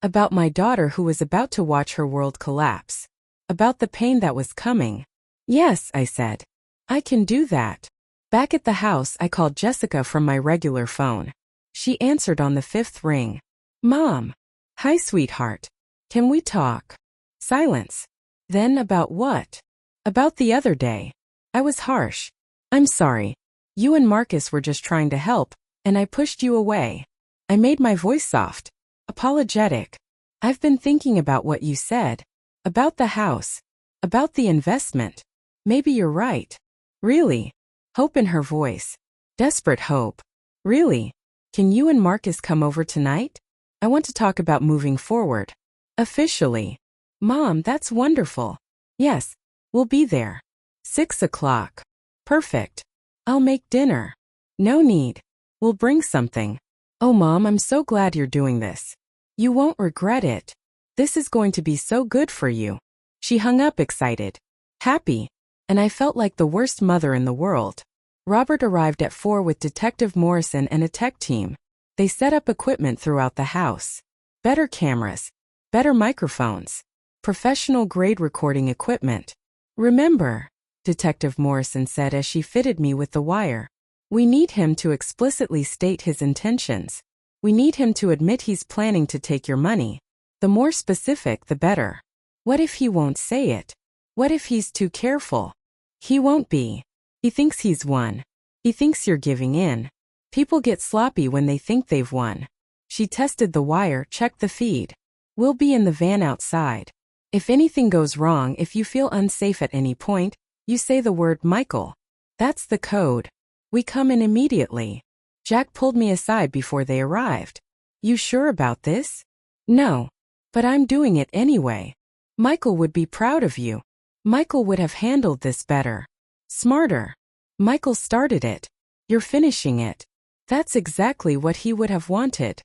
About my daughter who was about to watch her world collapse. About the pain that was coming. Yes, I said. I can do that. Back at the house, I called Jessica from my regular phone. She answered on the 5th ring. Mom. Hi, sweetheart. Can we talk? Silence. Then about what? About the other day. I was harsh. I'm sorry. You and Marcus were just trying to help, and I pushed you away. I made my voice soft. Apologetic. I've been thinking about what you said. About the house. About the investment. Maybe you're right. Really? Hope in her voice. Desperate hope. Really? Can you and Marcus come over tonight? I want to talk about moving forward. Officially. Mom, that's wonderful. Yes, we'll be there. 6 o'clock. Perfect. I'll make dinner. No need. We'll bring something. Oh, Mom, I'm so glad you're doing this. You won't regret it. This is going to be so good for you. She hung up excited. Happy. And I felt like the worst mother in the world. Robert arrived at 4 with Detective Morrison and a tech team. They set up equipment throughout the house. Better cameras. Better microphones. Professional-grade recording equipment. Remember, Detective Morrison said as she fitted me with the wire. We need him to explicitly state his intentions. We need him to admit he's planning to take your money. The more specific, the better. What if he won't say it? What if he's too careful? He won't be. He thinks he's won. He thinks you're giving in. People get sloppy when they think they've won. She tested the wire, checked the feed. We'll be in the van outside. If anything goes wrong, if you feel unsafe at any point, you say the word Michael. That's the code. We come in immediately. Jack pulled me aside before they arrived. You sure about this? No. But I'm doing it anyway. Michael would be proud of you. Michael would have handled this better. Smarter. Michael started it. You're finishing it. That's exactly what he would have wanted.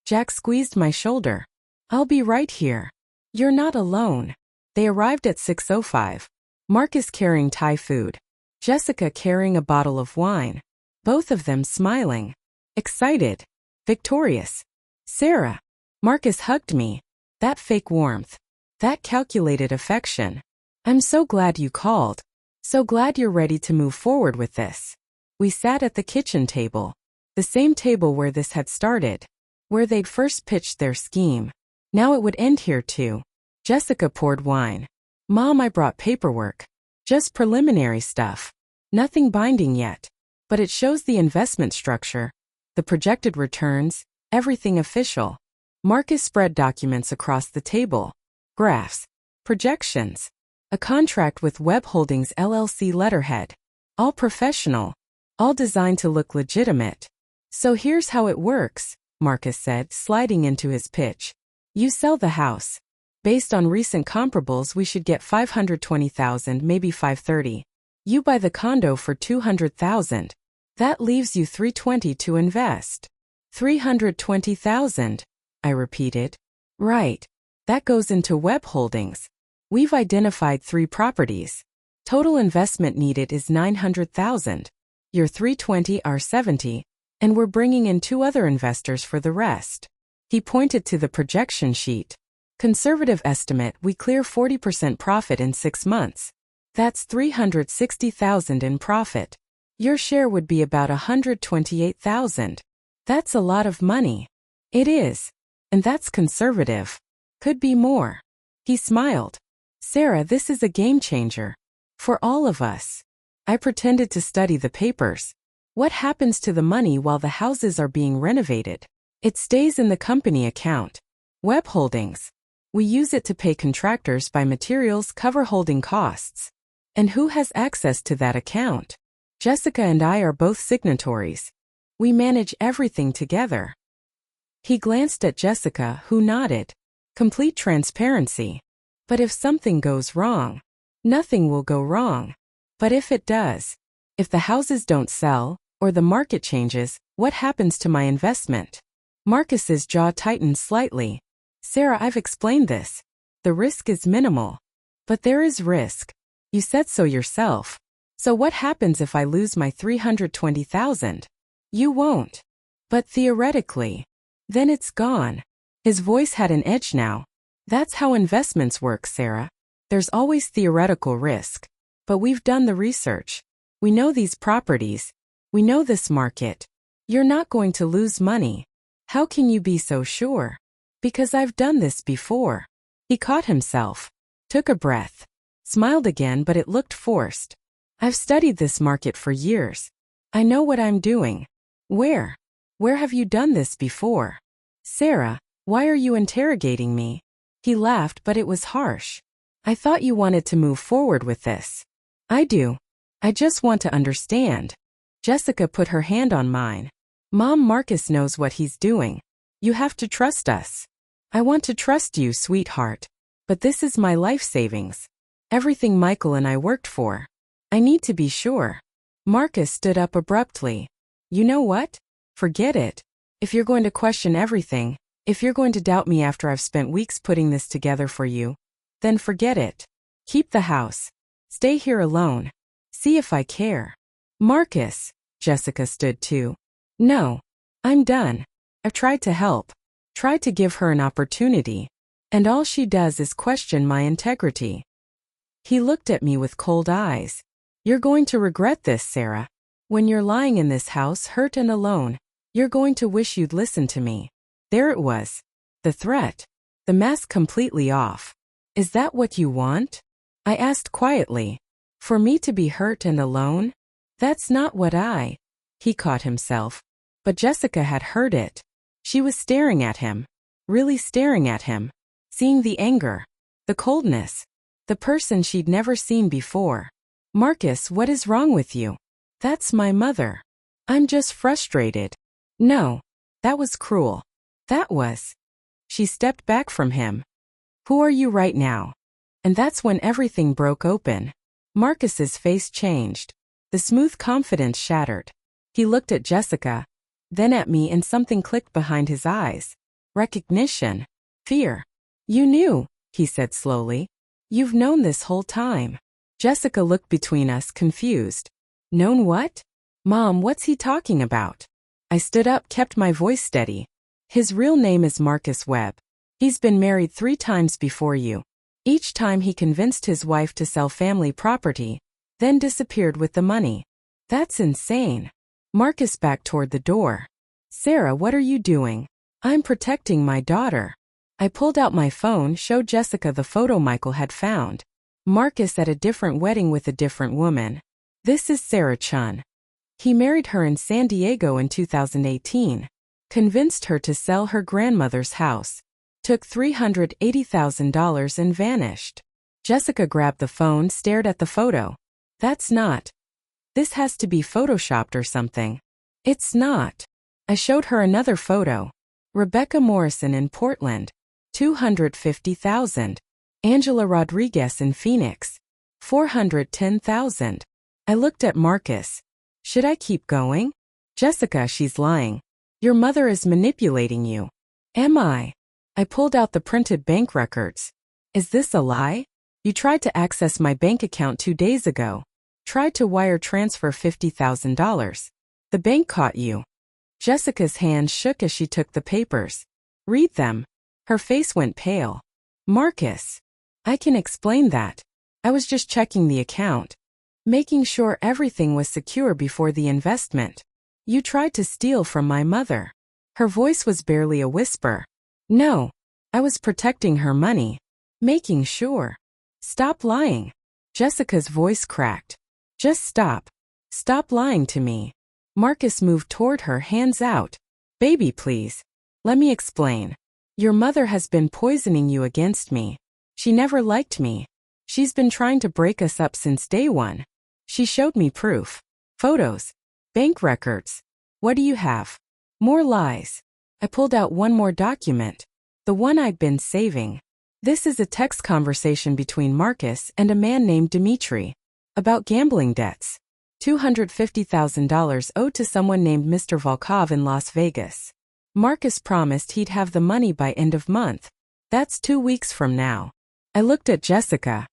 Jack squeezed my shoulder. I'll be right here. You're not alone. They arrived at 6:05. Marcus carrying Thai food. Jessica carrying a bottle of wine. Both of them smiling. Excited. Victorious. Sarah. Marcus hugged me. That fake warmth. That calculated affection. I'm so glad you called. So glad you're ready to move forward with this. We sat at the kitchen table. The same table where this had started. Where they'd first pitched their scheme. Now it would end here too. Jessica poured wine. Mom, I brought paperwork. Just preliminary stuff. Nothing binding yet. But it shows the investment structure. The projected returns. Everything official. Marcus spread documents across the table. Graphs. Projections. A contract with Web Holdings LLC letterhead. All professional. All designed to look legitimate. So here's how it works, Marcus said, sliding into his pitch. You sell the house. Based on recent comparables, we should get 520,000, maybe 530. You buy the condo for 200,000. That leaves you 320 to invest. 320,000, I repeated. Right. That goes into Web Holdings. We've identified 3 properties. Total investment needed is 900,000. Your 320 are 70, and we're bringing in 2 other investors for the rest. He pointed to the projection sheet. Conservative estimate, we clear 40% profit in 6 months. That's 360,000 in profit. Your share would be about 128,000. That's a lot of money. It is. And that's conservative. Could be more. He smiled. Sarah, this is a game changer. For all of us. I pretended to study the papers. What happens to the money while the houses are being renovated? It stays in the company account. Web Holdings. We use it to pay contractors, buy materials, cover holding costs. And who has access to that account? Jessica and I are both signatories. We manage everything together. He glanced at Jessica, who nodded. Complete transparency. But if something goes wrong, nothing will go wrong. But if it does, if the houses don't sell, or the market changes, what happens to my investment? Marcus's jaw tightened slightly. Sarah, I've explained this. The risk is minimal. But there is risk. You said so yourself. So what happens if I lose my 320,000? You won't. But theoretically. Then it's gone. His voice had an edge now. That's how investments work, Sarah. There's always theoretical risk. But we've done the research. We know these properties. We know this market. You're not going to lose money. How can you be so sure? Because I've done this before. He caught himself. Took a breath. Smiled again, but it looked forced. I've studied this market for years. I know what I'm doing. Where? Where have you done this before? Sarah, why are you interrogating me? He laughed, but it was harsh. I thought you wanted to move forward with this. I do. I just want to understand. Jessica put her hand on mine. Mom, Marcus knows what he's doing. You have to trust us. I want to trust you, sweetheart. But this is my life savings. Everything Michael and I worked for. I need to be sure. Marcus stood up abruptly. You know what? Forget it. If you're going to question everything, if you're going to doubt me after I've spent weeks putting this together for you, then forget it. Keep the house. Stay here alone. See if I care. Marcus. Jessica stood too. No. I'm done. I've tried to help. Tried to give her an opportunity. And all she does is question my integrity. He looked at me with cold eyes. You're going to regret this, Sarah. When you're lying in this house hurt and alone, you're going to wish you'd listened to me. There it was. The threat. The mask completely off. Is that what you want? I asked quietly. For me to be hurt and alone? That's not what I... He caught himself. But Jessica had heard it. She was staring at him. Really staring at him. Seeing the anger. The coldness. The person she'd never seen before. Marcus, what is wrong with you? That's my mother. I'm just frustrated. No. That was cruel. That was. She stepped back from him. Who are you right now? And that's when everything broke open. Marcus's face changed. The smooth confidence shattered. He looked at Jessica, then at me, and something clicked behind his eyes. Recognition. Fear. You knew, he said slowly. You've known this whole time. Jessica looked between us, confused. Known what? Mom, what's he talking about? I stood up, kept my voice steady. His real name is Marcus Webb. He's been married 3 times before you. Each time he convinced his wife to sell family property, then disappeared with the money. That's insane. Marcus backed toward the door. Sarah, what are you doing? I'm protecting my daughter. I pulled out my phone, showed Jessica the photo Michael had found. Marcus at a different wedding with a different woman. This is Sarah Chun. He married her in San Diego in 2018. Convinced her to sell her grandmother's house. Took $380,000 and vanished. Jessica grabbed the phone, stared at the photo. That's not. This has to be photoshopped or something. It's not. I showed her another photo. Rebecca Morrison in Portland. $250,000. Angela Rodriguez in Phoenix. $410,000. I looked at Marcus. Should I keep going? Jessica, she's lying. Your mother is manipulating you. Am I? I pulled out the printed bank records. Is this a lie? You tried to access my bank account 2 days ago. Tried to wire transfer $50,000. The bank caught you. Jessica's hand shook as she took the papers. Read them. Her face went pale. Marcus. I can explain that. I was just checking the account. Making sure everything was secure before the investment. You tried to steal from my mother. Her voice was barely a whisper. No. I was protecting her money. Making sure. Stop lying. Jessica's voice cracked. Just stop. Stop lying to me. Marcus moved toward her, hands out. Baby, please. Let me explain. Your mother has been poisoning you against me. She never liked me. She's been trying to break us up since day one. She showed me proof. Photos. Bank records. What do you have? More lies. I pulled out one more document. The one I'd been saving. This is a text conversation between Marcus and a man named Dimitri. About gambling debts. $250,000 owed to someone named Mr. Volkov in Las Vegas. Marcus promised he'd have the money by end of month. That's 2 weeks from now. I looked at Jessica.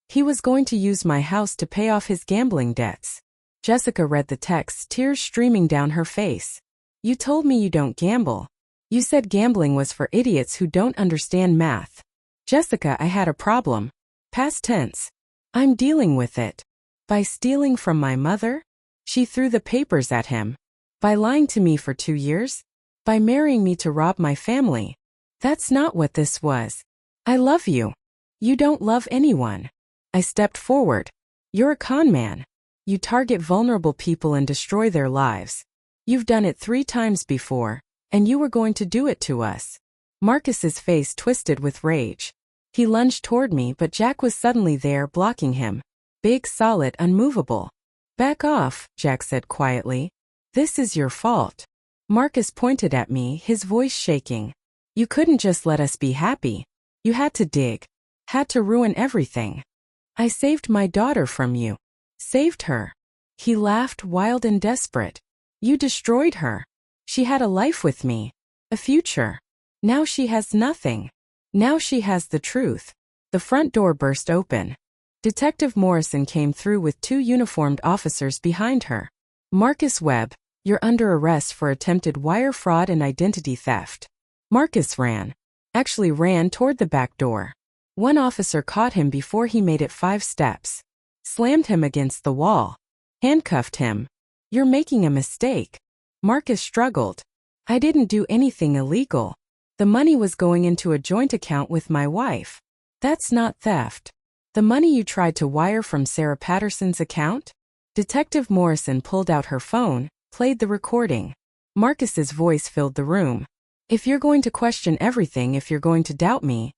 He was going to use my house to pay off his gambling debts. Jessica read the text, tears streaming down her face. You told me you don't gamble. You said gambling was for idiots who don't understand math. Jessica, I had a problem. Past tense. I'm dealing with it. By stealing from my mother? She threw the papers at him. By lying to me for 2 years? By marrying me to rob my family? That's not what this was. I love you. You don't love anyone. I stepped forward. You're a con man. You target vulnerable people and destroy their lives. You've done it 3 times before, and you were going to do it to us. Marcus's face twisted with rage. He lunged toward me, but Jack was suddenly there, blocking him. Big, solid, unmovable. Back off, Jack said quietly. This is your fault. Marcus pointed at me, his voice shaking. You couldn't just let us be happy. You had to dig. Had to ruin everything. I saved my daughter from you. Saved her. He laughed, wild and desperate. You destroyed her. She had a life with me. A future. Now she has nothing. Now she has the truth. The front door burst open. Detective Morrison came through with 2 uniformed officers behind her. Marcus Webb, you're under arrest for attempted wire fraud and identity theft. Marcus ran. Actually ran toward the back door. One officer caught him before he made it 5 steps. Slammed him against the wall. Handcuffed him. You're making a mistake. Marcus struggled. I didn't do anything illegal. The money was going into a joint account with my wife. That's not theft. The money you tried to wire from Sarah Patterson's account? Detective Morrison pulled out her phone, played the recording. Marcus's voice filled the room. If you're going to question everything, if you're going to doubt me,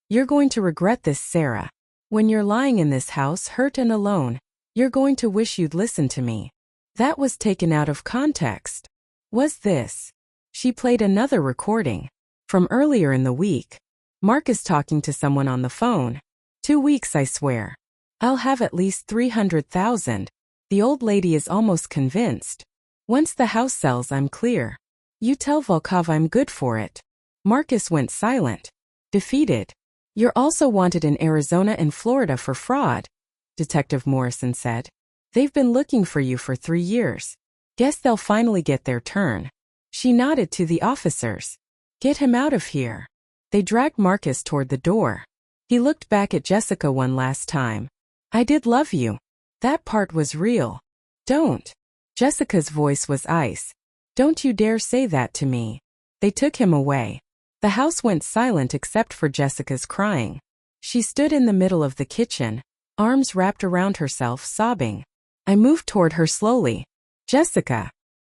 you're going to regret this, Sarah. When you're lying in this house, hurt and alone, you're going to wish you'd listened to me. That was taken out of context. Was this? She played another recording. From earlier in the week. Marcus talking to someone on the phone. 2 weeks, I swear. I'll have at least 300,000. The old lady is almost convinced. Once the house sells, I'm clear. You tell Volkov I'm good for it. Marcus went silent. Defeated. You're also wanted in Arizona and Florida for fraud, Detective Morrison said. They've been looking for you for 3 years. Guess they'll finally get their turn. She nodded to the officers. Get him out of here. They dragged Marcus toward the door. He looked back at Jessica one last time. I did love you. That part was real. Don't. Jessica's voice was ice. Don't you dare say that to me. They took him away. The house went silent except for Jessica's crying. She stood in the middle of the kitchen, arms wrapped around herself, sobbing. I moved toward her slowly. Jessica.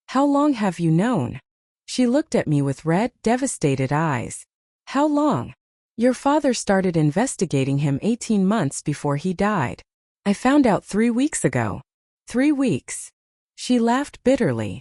How long have you known? She looked at me with red, devastated eyes. How long? Your father started investigating him 18 months before he died. I found out 3 weeks ago. 3 weeks. She laughed bitterly.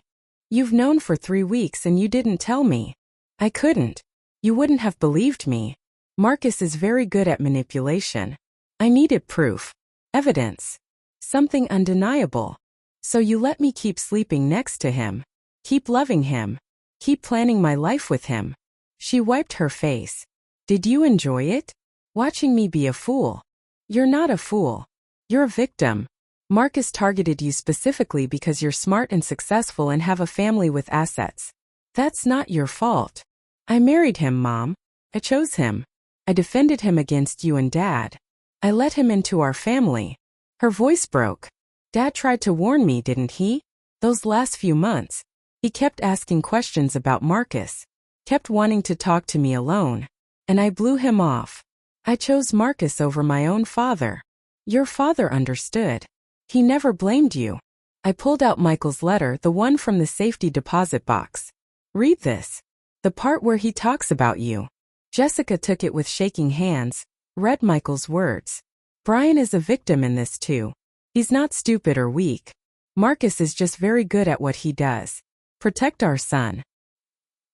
You've known for 3 weeks and you didn't tell me. I couldn't. You wouldn't have believed me. Marcus is very good at manipulation. I needed proof. Evidence. Something undeniable. So you let me keep sleeping next to him. Keep loving him. Keep planning my life with him. She wiped her face. Did you enjoy it? Watching me be a fool? You're not a fool. You're a victim. Marcus targeted you specifically because you're smart and successful and have a family with assets. That's not your fault. I married him, Mom. I chose him. I defended him against you and Dad. I let him into our family. Her voice broke. Dad tried to warn me, didn't he? Those last few months. He kept asking questions about Marcus. Kept wanting to talk to me alone. And I blew him off. I chose Marcus over my own father. Your father understood. He never blamed you. I pulled out Michael's letter, the one from the safety deposit box. Read this. The part where he talks about you. Jessica took it with shaking hands, read Michael's words. Brian is a victim in this too. He's not stupid or weak. Marcus is just very good at what he does. Protect our son.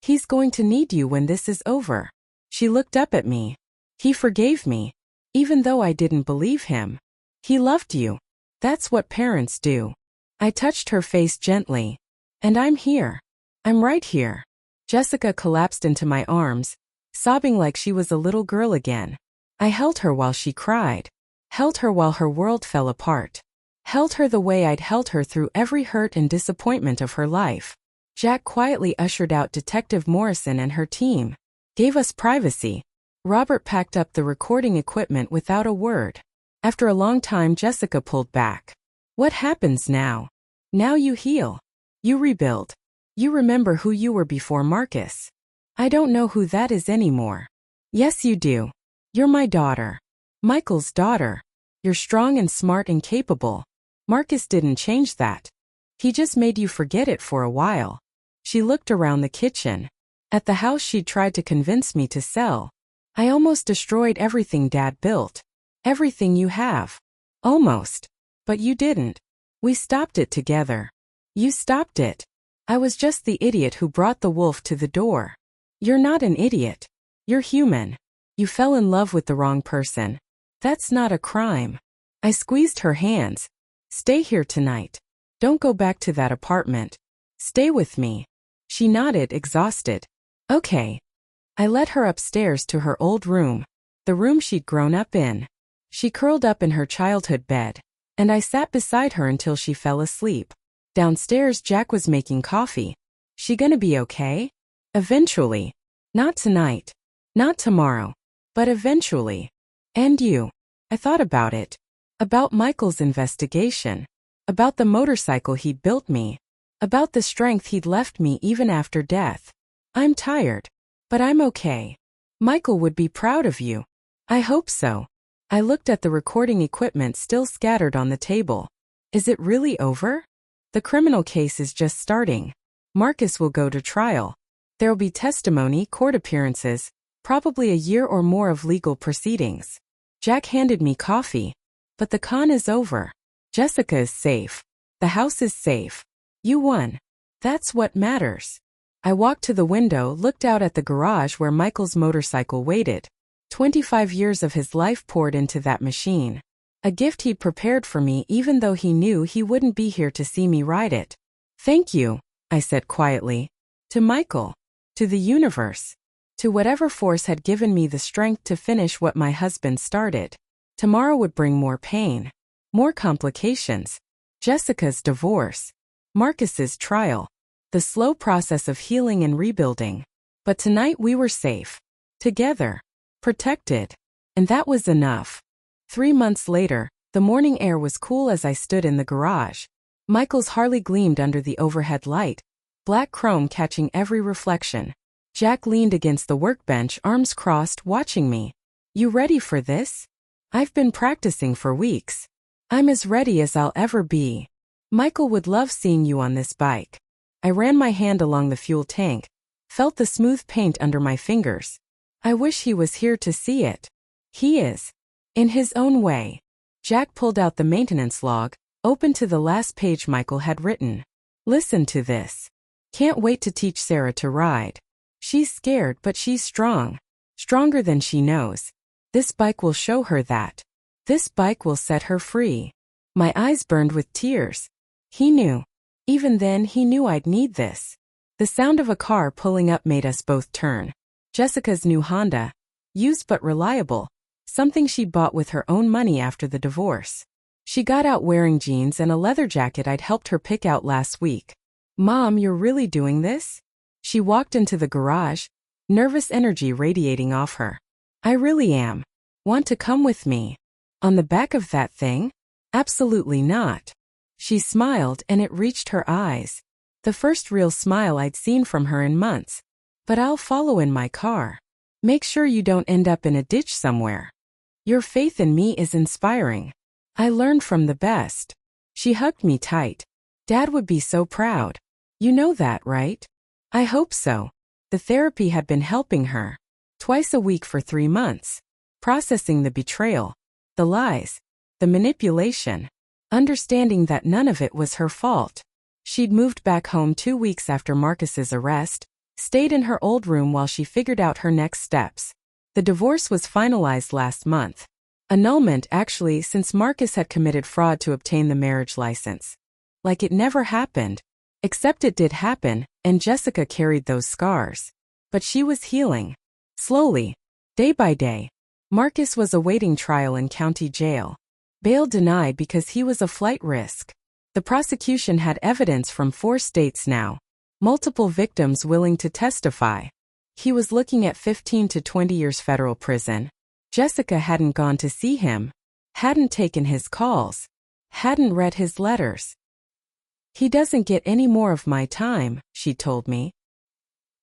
He's going to need you when this is over. She looked up at me. He forgave me. Even though I didn't believe him. He loved you. That's what parents do. I touched her face gently. And I'm here. I'm right here. Jessica collapsed into my arms, sobbing like she was a little girl again. I held her while she cried. Held her while her world fell apart. Held her the way I'd held her through every hurt and disappointment of her life. Jack quietly ushered out Detective Morrison and her team. Gave us privacy. Robert packed up the recording equipment without a word. After a long time, Jessica pulled back. What happens now? Now you heal. You rebuild. You remember who you were before Marcus. I don't know who that is anymore. Yes, you do. You're my daughter. Michael's daughter. You're strong and smart and capable. Marcus didn't change that. He just made you forget it for a while. She looked around the kitchen. At the house she'd tried to convince me to sell. I almost destroyed everything Dad built. Everything you have. Almost. But you didn't. We stopped it together. You stopped it. I was just the idiot who brought the wolf to the door. You're not an idiot. You're human. You fell in love with the wrong person. That's not a crime. I squeezed her hands. Stay here tonight. Don't go back to that apartment. Stay with me. She nodded, exhausted. Okay. I led her upstairs to her old room, the room she'd grown up in. She curled up in her childhood bed, and I sat beside her until she fell asleep. Downstairs, Jack was making coffee. She gonna be okay? Eventually. Not tonight. Not tomorrow. But eventually. And you. I thought about it. About Michael's investigation. About the motorcycle he'd built me. About the strength he'd left me even after death. I'm tired. But I'm okay. Michael would be proud of you. I hope so. I looked at the recording equipment still scattered on the table. Is it really over? The criminal case is just starting. Marcus will go to trial. There'll be testimony, court appearances, probably a year or more of legal proceedings. Jack handed me coffee. But the con is over. Jessica is safe. The house is safe. You won. That's what matters. I walked to the window, looked out at the garage where Michael's motorcycle waited. 25 years of his life poured into that machine. A gift he'd prepared for me even though he knew he wouldn't be here to see me ride it. Thank you, I said quietly. To Michael. To the universe. To whatever force had given me the strength to finish what my husband started. Tomorrow would bring more pain. More complications. Jessica's divorce. Marcus's trial. The slow process of healing and rebuilding. But tonight we were safe. Together. Protected. And that was enough. 3 months later, the morning air was cool as I stood in the garage. Michael's Harley gleamed under the overhead light, black chrome catching every reflection. Jack leaned against the workbench, arms crossed, watching me. You ready for this? I've been practicing for weeks. I'm as ready as I'll ever be. Michael would love seeing you on this bike. I ran my hand along the fuel tank, felt the smooth paint under my fingers. I wish he was here to see it. He is. In his own way. Jack pulled out the maintenance log, opened to the last page Michael had written. Listen to this. Can't wait to teach Sarah to ride. She's scared, but she's strong. Stronger than she knows. This bike will show her that. This bike will set her free. My eyes burned with tears. He knew. Even then he knew I'd need this. The sound of a car pulling up made us both turn. Jessica's new Honda. Used but reliable. Something she bought with her own money after the divorce. She got out wearing jeans and a leather jacket I'd helped her pick out last week. "Mom, you're really doing this?" She walked into the garage, nervous energy radiating off her. "I really am. Want to come with me?" "On the back of that thing?" "Absolutely not." She smiled and it reached her eyes. The first real smile I'd seen from her in months. "But I'll follow in my car. Make sure you don't end up in a ditch somewhere. Your faith in me is inspiring. I learned from the best." She hugged me tight. "Dad would be so proud. You know that, right?" "I hope so." The therapy had been helping her. Twice a week for 3 months. Processing the betrayal, the lies, the manipulation. Understanding that none of it was her fault. She'd moved back home 2 weeks after Marcus's arrest, stayed in her old room while she figured out her next steps. The divorce was finalized last month. Annulment actually, since Marcus had committed fraud to obtain the marriage license. Like it never happened. Except it did happen, and Jessica carried those scars. But she was healing. Slowly. Day by day. Marcus was awaiting trial in county jail. Bail denied because he was a flight risk. The prosecution had evidence from 4 states now. Multiple victims willing to testify. He was looking at 15 to 20 years federal prison. Jessica hadn't gone to see him. Hadn't taken his calls. Hadn't read his letters. "He doesn't get any more of my time," she told me.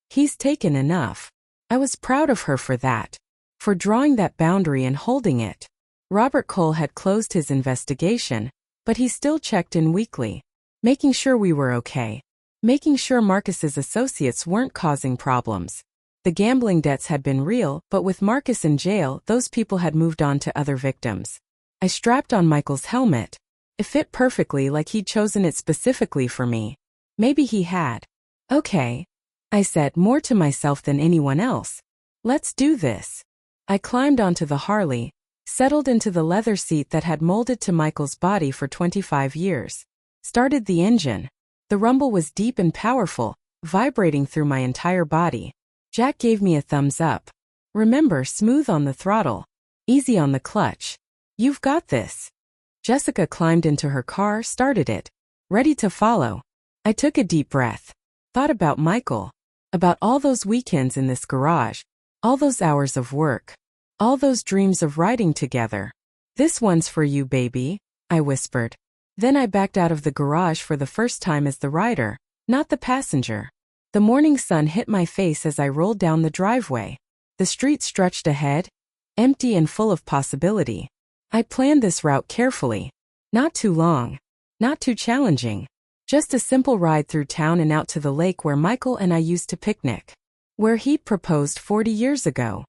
"He's taken enough." I was proud of her for that. For drawing that boundary and holding it. Robert Cole had closed his investigation, but he still checked in weekly. Making sure we were okay. Making sure Marcus's associates weren't causing problems. The gambling debts had been real, but with Marcus in jail, those people had moved on to other victims. I strapped on Michael's helmet. It fit perfectly, like he'd chosen it specifically for me. Maybe he had. "Okay," I said, more to myself than anyone else. "Let's do this." I climbed onto the Harley, settled into the leather seat that had molded to Michael's body for 25 years. Started the engine. The rumble was deep and powerful, vibrating through my entire body. Jack gave me a thumbs up. "Remember, smooth on the throttle. Easy on the clutch. You've got this." Jessica climbed into her car, started it. Ready to follow. I took a deep breath. Thought about Michael. About all those weekends in this garage. All those hours of work. All those dreams of riding together. "This one's for you, baby," I whispered. Then I backed out of the garage for the first time as the rider, not the passenger. The morning sun hit my face as I rolled down the driveway. The street stretched ahead, empty and full of possibility. I planned this route carefully. Not too long. Not too challenging. Just a simple ride through town and out to the lake where Michael and I used to picnic. Where he'd proposed 40 years ago.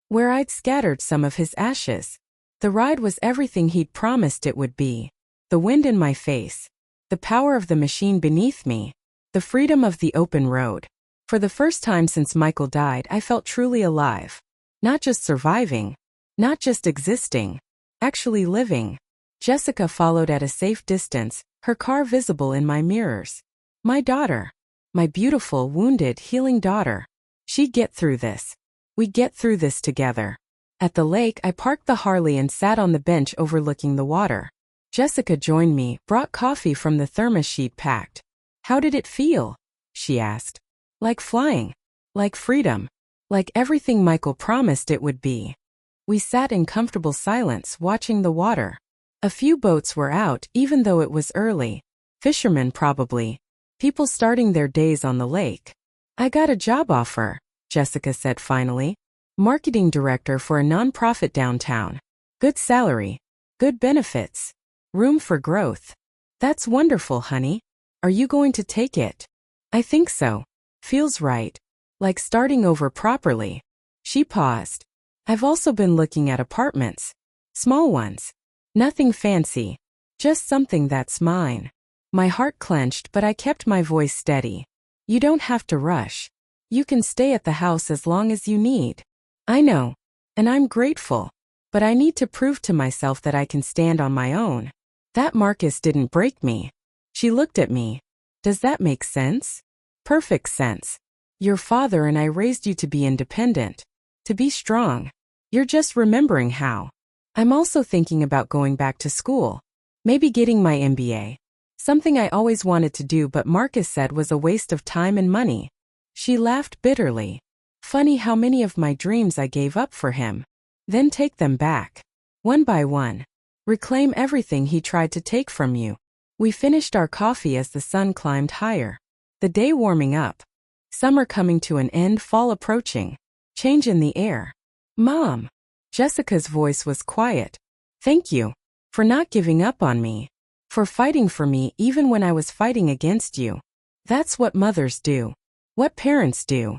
Where I'd scattered some of his ashes. The ride was everything he'd promised it would be. The wind in my face. The power of the machine beneath me. The freedom of the open road. For the first time since Michael died, I felt truly alive. Not just surviving. Not just existing. Actually living. Jessica followed at a safe distance, her car visible in my mirrors. My daughter. My beautiful, wounded, healing daughter. She'd get through this. We'd get through this together. At the lake, I parked the Harley and sat on the bench overlooking the water. Jessica joined me, brought coffee from the thermos she'd packed. "How did it feel?" she asked. "Like flying. Like freedom. Like everything Michael promised it would be." We sat in comfortable silence, watching the water. A few boats were out, even though it was early. Fishermen probably. People starting their days on the lake. "I got a job offer," Jessica said finally. "Marketing director for a nonprofit downtown. Good salary. Good benefits. Room for growth." "That's wonderful, honey. Are you going to take it?" "I think so. Feels right. Like starting over properly." She paused. "I've also been looking at apartments. Small ones. Nothing fancy. Just something that's mine." My heart clenched, but I kept my voice steady. "You don't have to rush. You can stay at the house as long as you need. I know. And I'm grateful. But I need to prove to myself that I can stand on my own. That Marcus didn't break me. She looked at me. Does that make sense? Perfect sense. Your father and I raised you to be independent. To be strong. You're just remembering how. I'm also thinking about going back to school. Maybe getting my MBA. Something I always wanted to do but Marcus said was a waste of time and money. She laughed bitterly. Funny how many of my dreams I gave up for him. Then take them back. One by one. Reclaim everything he tried to take from you. We finished our coffee as the sun climbed higher. The day warming up. Summer coming to an end, fall approaching. Change in the air. Mom. Jessica's voice was quiet. Thank you. For not giving up on me. For fighting for me even when I was fighting against you. That's what mothers do. What parents do.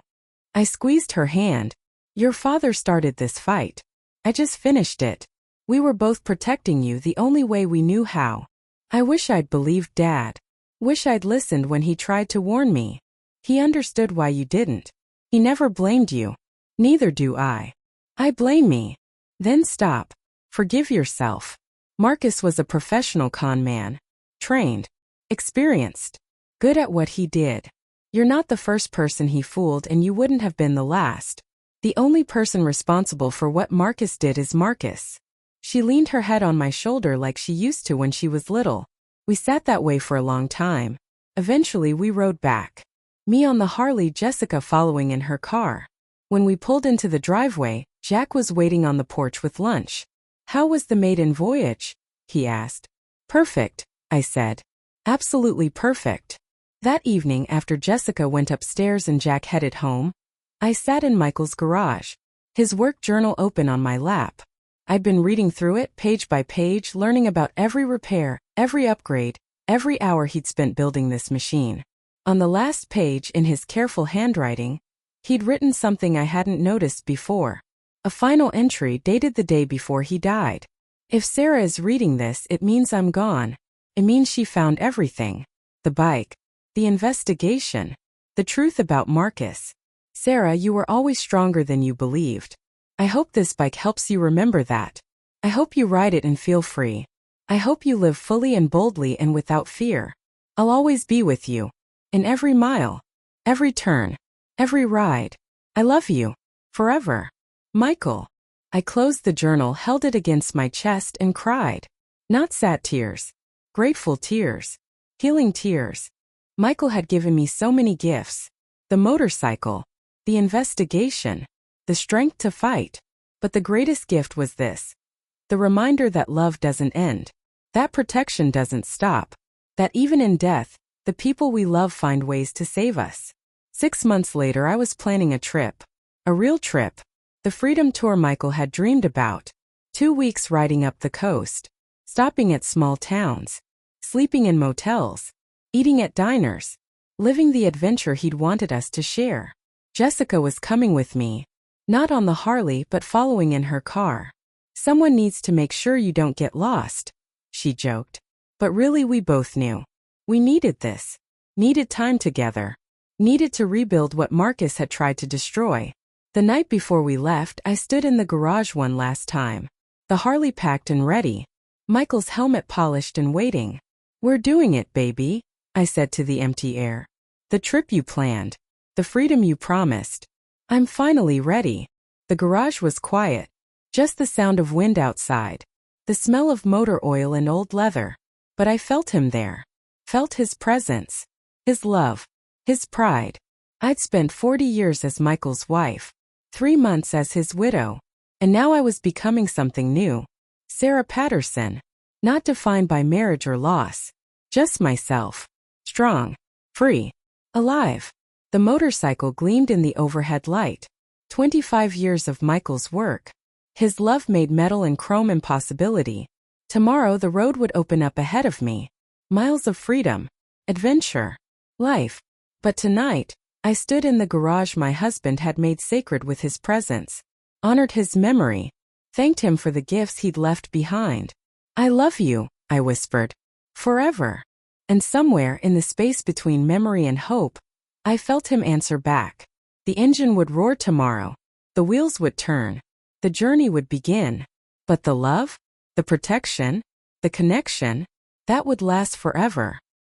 I squeezed her hand. Your father started this fight. I just finished it. We were both protecting you the only way we knew how. I wish I'd believed Dad. Wish I'd listened when he tried to warn me. He understood why you didn't. He never blamed you. Neither do I. I blame me. Then stop. Forgive yourself. Marcus was a professional con man. Trained. Experienced. Good at what he did. You're not the first person he fooled and you wouldn't have been the last. The only person responsible for what Marcus did is Marcus. She leaned her head on my shoulder like she used to when she was little. We sat that way for a long time. Eventually we rode back. Me on the Harley, Jessica following in her car. When we pulled into the driveway, Jack was waiting on the porch with lunch. How was the maiden voyage? He asked. Perfect, I said. Absolutely perfect. That evening after Jessica went upstairs and Jack headed home, I sat in Michael's garage, his work journal open on my lap. I'd been reading through it page by page, learning about every repair, every upgrade, every hour he'd spent building this machine. On the last page, in his careful handwriting, he'd written something I hadn't noticed before. A final entry dated the day before he died. If Sarah is reading this, it means I'm gone. It means she found everything. The bike. The investigation. The truth about Marcus. Sarah, you were always stronger than you believed. I hope this bike helps you remember that. I hope you ride it and feel free. I hope you live fully and boldly and without fear. I'll always be with you. In every mile. Every turn. Every ride. I love you. Forever. Michael. I closed the journal, held it against my chest and cried. Not sad tears. Grateful tears. Healing tears. Michael had given me so many gifts. The motorcycle. The investigation. The strength to fight. But the greatest gift was this. The reminder that love doesn't end. That protection doesn't stop. That even in death, the people we love find ways to save us. 6 months later I was planning a trip. A real trip. The freedom tour Michael had dreamed about. 2 weeks riding up the coast. Stopping at small towns. Sleeping in motels. Eating at diners. Living the adventure he'd wanted us to share. Jessica was coming with me. Not on the Harley but following in her car. Someone needs to make sure you don't get lost. She joked. But really we both knew. We needed this. Needed time together. Needed to rebuild what Marcus had tried to destroy. The night before we left, I stood in the garage one last time. The Harley packed and ready. Michael's helmet polished and waiting. We're doing it, baby, I said to the empty air. The trip you planned. The freedom you promised. I'm finally ready. The garage was quiet. Just the sound of wind outside. The smell of motor oil and old leather. But I felt him there. Felt his presence. His love. His pride. I'd spent 40 years as Michael's wife. 3 months as his widow. And now I was becoming something new. Sarah Patterson. Not defined by marriage or loss. Just myself. Strong. Free. Alive. The motorcycle gleamed in the overhead light. 25 years of Michael's work. His love made metal and chrome impossibility. Tomorrow the road would open up ahead of me. Miles of freedom. Adventure. Life. But tonight, I stood in the garage my husband had made sacred with his presence. Honored his memory. Thanked him for the gifts he'd left behind. I love you, I whispered. Forever. And somewhere in the space between memory and hope, I felt him answer back. The engine would roar tomorrow. The wheels would turn. The journey would begin. But the love, the protection, the connection, that would last forever.